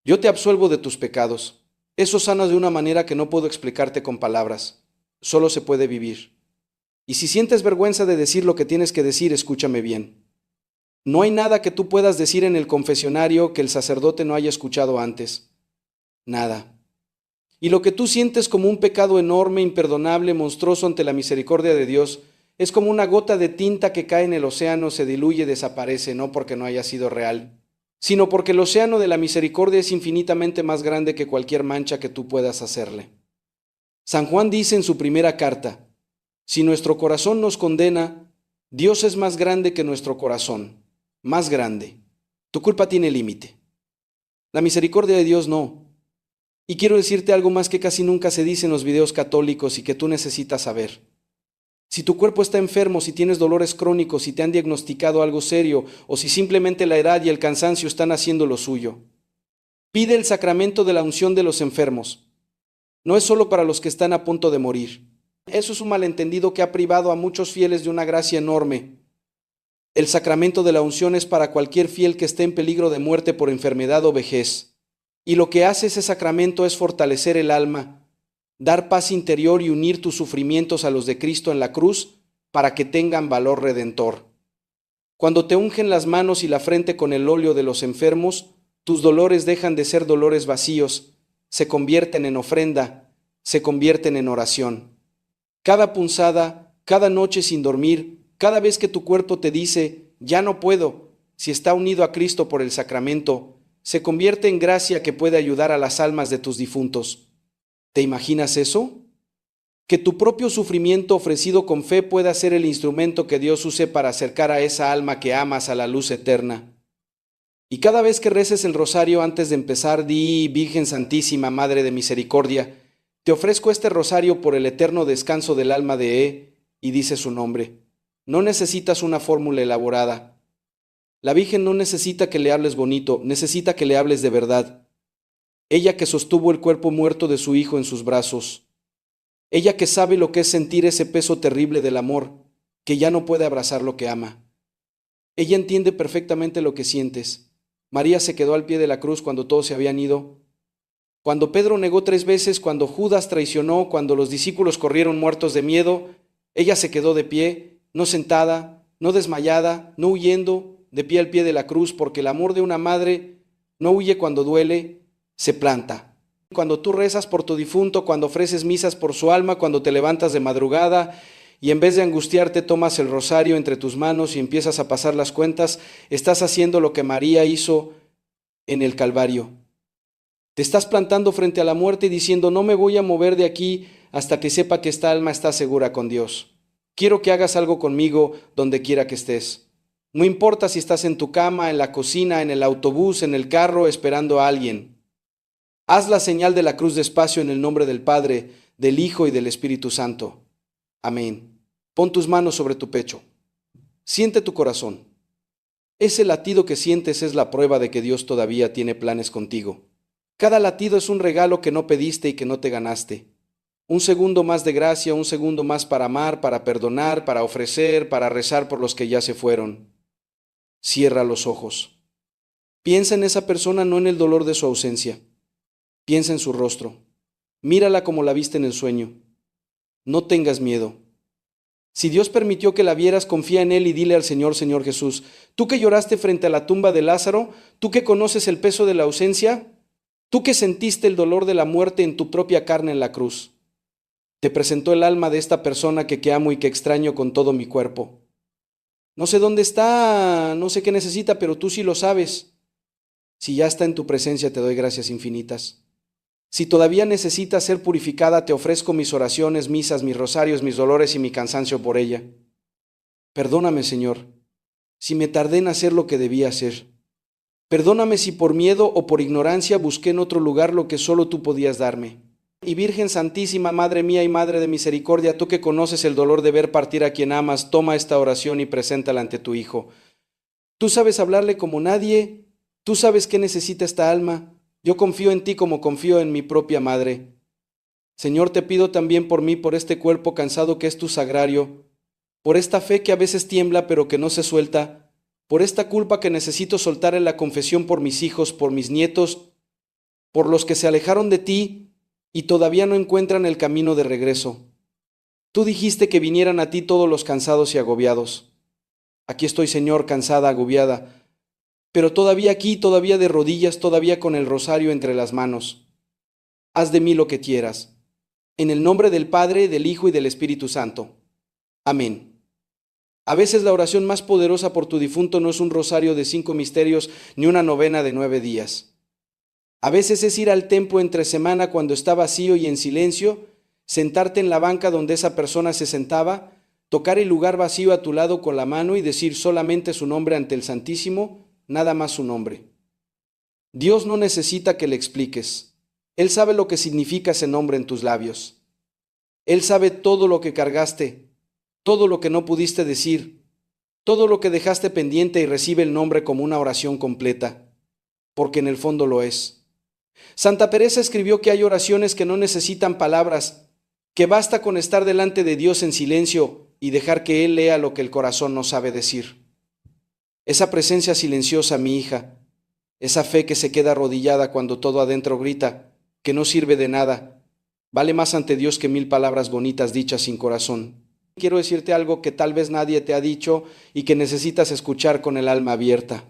Yo te absuelvo de tus pecados. Eso sana de una manera que no puedo explicarte con palabras. Solo se puede vivir. Y si sientes vergüenza de decir lo que tienes que decir, escúchame bien. No hay nada que tú puedas decir en el confesionario que el sacerdote no haya escuchado antes. Nada. Y lo que tú sientes como un pecado enorme, imperdonable, monstruoso ante la misericordia de Dios, es como una gota de tinta que cae en el océano, se diluye, desaparece, no porque no haya sido real, sino porque el océano de la misericordia es infinitamente más grande que cualquier mancha que tú puedas hacerle. San Juan dice en su primera carta, si nuestro corazón nos condena, Dios es más grande que nuestro corazón, más grande. Tu culpa tiene límite. La misericordia de Dios no. Y quiero decirte algo más que casi nunca se dice en los videos católicos y que tú necesitas saber. Si tu cuerpo está enfermo, si tienes dolores crónicos, si te han diagnosticado algo serio o si simplemente la edad y el cansancio están haciendo lo suyo, pide el sacramento de la unción de los enfermos. No es solo para los que están a punto de morir. Eso es un malentendido que ha privado a muchos fieles de una gracia enorme. El sacramento de la unción es para cualquier fiel que esté en peligro de muerte por enfermedad o vejez. Y lo que hace ese sacramento es fortalecer el alma, dar paz interior y unir tus sufrimientos a los de Cristo en la cruz para que tengan valor redentor. Cuando te ungen las manos y la frente con el óleo de los enfermos, tus dolores dejan de ser dolores vacíos, se convierten en ofrenda, se convierten en oración. Cada punzada, cada noche sin dormir, cada vez que tu cuerpo te dice, ya no puedo, si está unido a Cristo por el sacramento, se convierte en gracia que puede ayudar a las almas de tus difuntos. ¿Te imaginas eso? Que tu propio sufrimiento ofrecido con fe pueda ser el instrumento que Dios use para acercar a esa alma que amas a la luz eterna. Y cada vez que reces el rosario antes de empezar, di, Virgen Santísima, Madre de Misericordia, te ofrezco este rosario por el eterno descanso del alma de y dice su nombre. No necesitas una fórmula elaborada. La Virgen no necesita que le hables bonito, necesita que le hables de verdad. Ella que sostuvo el cuerpo muerto de su hijo en sus brazos. Ella que sabe lo que es sentir ese peso terrible del amor, que ya no puede abrazar lo que ama. Ella entiende perfectamente lo que sientes. María se quedó al pie de la cruz cuando todos se habían ido. Cuando Pedro negó 3 veces, cuando Judas traicionó, cuando los discípulos corrieron muertos de miedo, ella se quedó de pie, no sentada, no desmayada, no huyendo, de pie al pie de la cruz, porque el amor de una madre no huye cuando duele, se planta. Cuando tú rezas por tu difunto, cuando ofreces misas por su alma, cuando te levantas de madrugada y en vez de angustiarte tomas el rosario entre tus manos y empiezas a pasar las cuentas, estás haciendo lo que María hizo en el Calvario. Te estás plantando frente a la muerte y diciendo, no me voy a mover de aquí hasta que sepa que esta alma está segura con Dios. Quiero que hagas algo conmigo donde quiera que estés. No importa si estás en tu cama, en la cocina, en el autobús, en el carro, esperando a alguien. Haz la señal de la cruz despacio en el nombre del Padre, del Hijo y del Espíritu Santo. Amén. Pon tus manos sobre tu pecho. Siente tu corazón. Ese latido que sientes es la prueba de que Dios todavía tiene planes contigo. Cada latido es un regalo que no pediste y que no te ganaste. Un segundo más de gracia, un segundo más para amar, para perdonar, para ofrecer, para rezar por los que ya se fueron. Cierra los ojos. Piensa en esa persona, no en el dolor de su ausencia. Piensa en su rostro. Mírala como la viste en el sueño. No tengas miedo. Si Dios permitió que la vieras, confía en Él y dile al Señor, Señor Jesús, tú que lloraste frente a la tumba de Lázaro, tú que conoces el peso de la ausencia, tú que sentiste el dolor de la muerte en tu propia carne en la cruz. Te presentó el alma de esta persona que amo y que extraño con todo mi cuerpo. No sé dónde está, no sé qué necesita, pero tú sí lo sabes. Si ya está en tu presencia, te doy gracias infinitas. Si todavía necesitas ser purificada, te ofrezco mis oraciones, misas, mis rosarios, mis dolores y mi cansancio por ella. Perdóname, Señor, si me tardé en hacer lo que debía hacer. Perdóname si por miedo o por ignorancia busqué en otro lugar lo que solo tú podías darme. Y Virgen Santísima, Madre mía y Madre de misericordia, tú que conoces el dolor de ver partir a quien amas, toma esta oración y preséntala ante tu Hijo. Tú sabes hablarle como nadie, tú sabes qué necesita esta alma. Yo confío en ti como confío en mi propia madre. Señor, te pido también por mí, por este cuerpo cansado que es tu sagrario, por esta fe que a veces tiembla pero que no se suelta, por esta culpa que necesito soltar en la confesión por mis hijos, por mis nietos, por los que se alejaron de ti y todavía no encuentran el camino de regreso. Tú dijiste que vinieran a ti todos los cansados y agobiados. Aquí estoy, Señor, cansada, agobiada, pero todavía aquí, todavía de rodillas, todavía con el rosario entre las manos. Haz de mí lo que quieras. En el nombre del Padre, del Hijo y del Espíritu Santo. Amén. A veces la oración más poderosa por tu difunto no es un rosario de 5 misterios ni una novena de 9 días. A veces es ir al templo entre semana cuando está vacío y en silencio, sentarte en la banca donde esa persona se sentaba, tocar el lugar vacío a tu lado con la mano y decir solamente su nombre ante el Santísimo, nada más su nombre. Dios no necesita que le expliques. Él sabe lo que significa ese nombre en tus labios. Él sabe todo lo que cargaste, todo lo que no pudiste decir, todo lo que dejaste pendiente y recibe el nombre como una oración completa, porque en el fondo lo es. Santa Teresa escribió que hay oraciones que no necesitan palabras, que basta con estar delante de Dios en silencio y dejar que Él lea lo que el corazón no sabe decir. Esa presencia silenciosa, mi hija, esa fe que se queda arrodillada cuando todo adentro grita, que no sirve de nada, vale más ante Dios que 1000 palabras bonitas dichas sin corazón. Quiero decirte algo que tal vez nadie te ha dicho y que necesitas escuchar con el alma abierta.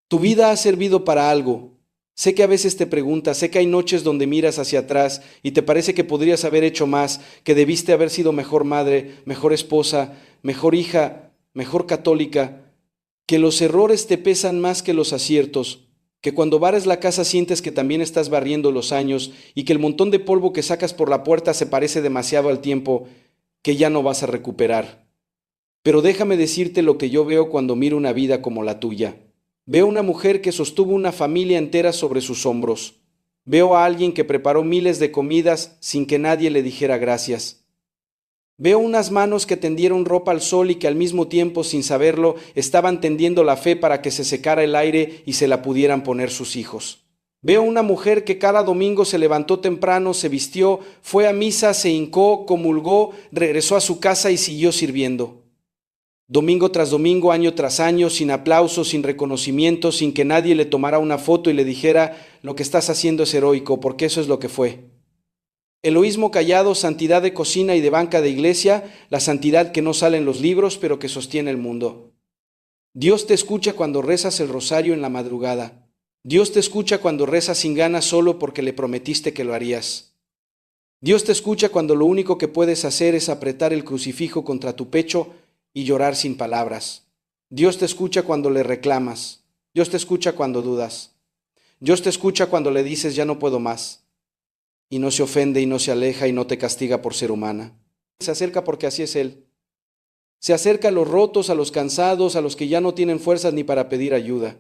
Tu vida ha servido para algo. Sé que a veces te preguntas, sé que hay noches donde miras hacia atrás y te parece que podrías haber hecho más, que debiste haber sido mejor madre, mejor esposa, mejor hija, mejor católica, que los errores te pesan más que los aciertos, que cuando barres la casa sientes que también estás barriendo los años y que el montón de polvo que sacas por la puerta se parece demasiado al tiempo que ya no vas a recuperar. Pero déjame decirte lo que yo veo cuando miro una vida como la tuya. Veo una mujer que sostuvo una familia entera sobre sus hombros. Veo a alguien que preparó miles de comidas sin que nadie le dijera gracias. Veo unas manos que tendieron ropa al sol y que al mismo tiempo, sin saberlo, estaban tendiendo la fe para que se secara el aire y se la pudieran poner sus hijos. Veo una mujer que cada domingo se levantó temprano, se vistió, fue a misa, se hincó, comulgó, regresó a su casa y siguió sirviendo. Domingo tras domingo, año tras año, sin aplausos, sin reconocimiento, sin que nadie le tomara una foto y le dijera, lo que estás haciendo es heroico, porque eso es lo que fue. Eloísmo callado, santidad de cocina y de banca de iglesia, la santidad que no sale en los libros, pero que sostiene el mundo. Dios te escucha cuando rezas el rosario en la madrugada. Dios te escucha cuando rezas sin ganas solo porque le prometiste que lo harías. Dios te escucha cuando lo único que puedes hacer es apretar el crucifijo contra tu pecho y llorar sin palabras. Dios te escucha cuando le reclamas. Dios te escucha cuando dudas. Dios te escucha cuando le dices ya no puedo más. Y no se ofende y no se aleja y no te castiga por ser humana. Se acerca porque así es Él. Se acerca a los rotos, a los cansados, a los que ya no tienen fuerzas ni para pedir ayuda.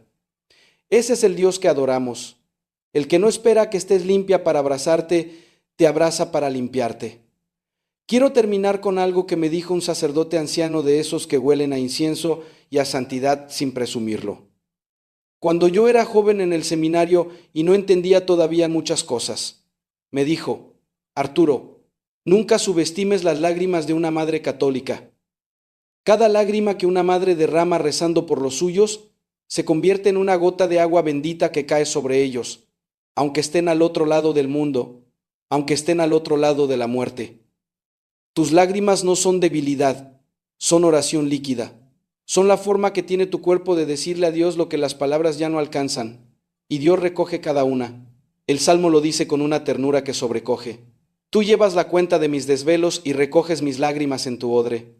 Ese es el Dios que adoramos. El que no espera que estés limpia para abrazarte, te abraza para limpiarte. Quiero terminar con algo que me dijo un sacerdote anciano de esos que huelen a incienso y a santidad sin presumirlo. Cuando yo era joven en el seminario y no entendía todavía muchas cosas, me dijo, Arturo, nunca subestimes las lágrimas de una madre católica. Cada lágrima que una madre derrama rezando por los suyos se convierte en una gota de agua bendita que cae sobre ellos, aunque estén al otro lado del mundo, aunque estén al otro lado de la muerte. Tus lágrimas no son debilidad, son oración líquida. Son la forma que tiene tu cuerpo de decirle a Dios lo que las palabras ya no alcanzan. Y Dios recoge cada una. El Salmo lo dice con una ternura que sobrecoge. Tú llevas la cuenta de mis desvelos y recoges mis lágrimas en tu odre.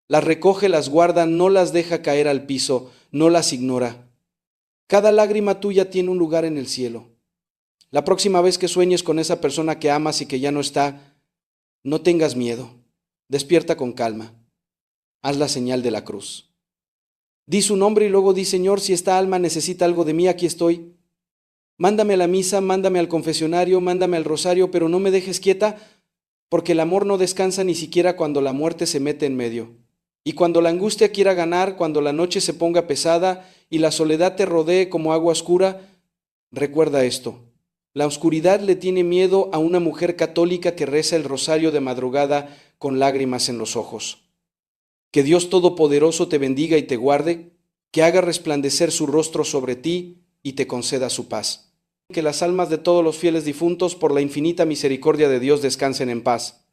Las recoge, las guarda, no las deja caer al piso, no las ignora. Cada lágrima tuya tiene un lugar en el cielo. La próxima vez que sueñes con esa persona que amas y que ya no está, no tengas miedo, despierta con calma, haz la señal de la cruz. Di su nombre y luego di, Señor, si esta alma necesita algo de mí, aquí estoy. Mándame a la misa, mándame al confesionario, mándame al rosario, pero no me dejes quieta, porque el amor no descansa ni siquiera cuando la muerte se mete en medio. Y cuando la angustia quiera ganar, cuando la noche se ponga pesada y la soledad te rodee como agua oscura, recuerda esto. La oscuridad le tiene miedo a una mujer católica que reza el rosario de madrugada con lágrimas en los ojos. Que Dios Todopoderoso te bendiga y te guarde, que haga resplandecer su rostro sobre ti y te conceda su paz. Que las almas de todos los fieles difuntos, por la infinita misericordia de Dios, descansen en paz.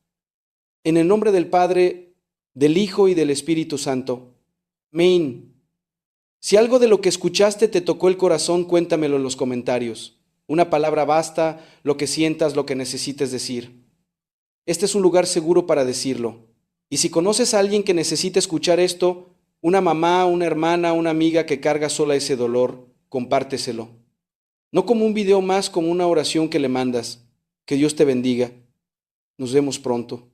En el nombre del Padre, del Hijo y del Espíritu Santo. Amén. Si algo de lo que escuchaste te tocó el corazón, cuéntamelo en los comentarios. Una palabra basta, lo que sientas, lo que necesites decir. Este es un lugar seguro para decirlo. Y si conoces a alguien que necesite escuchar esto, una mamá, una hermana, una amiga que carga sola ese dolor, compárteselo. No como un video más, como una oración que le mandas. Que Dios te bendiga. Nos vemos pronto.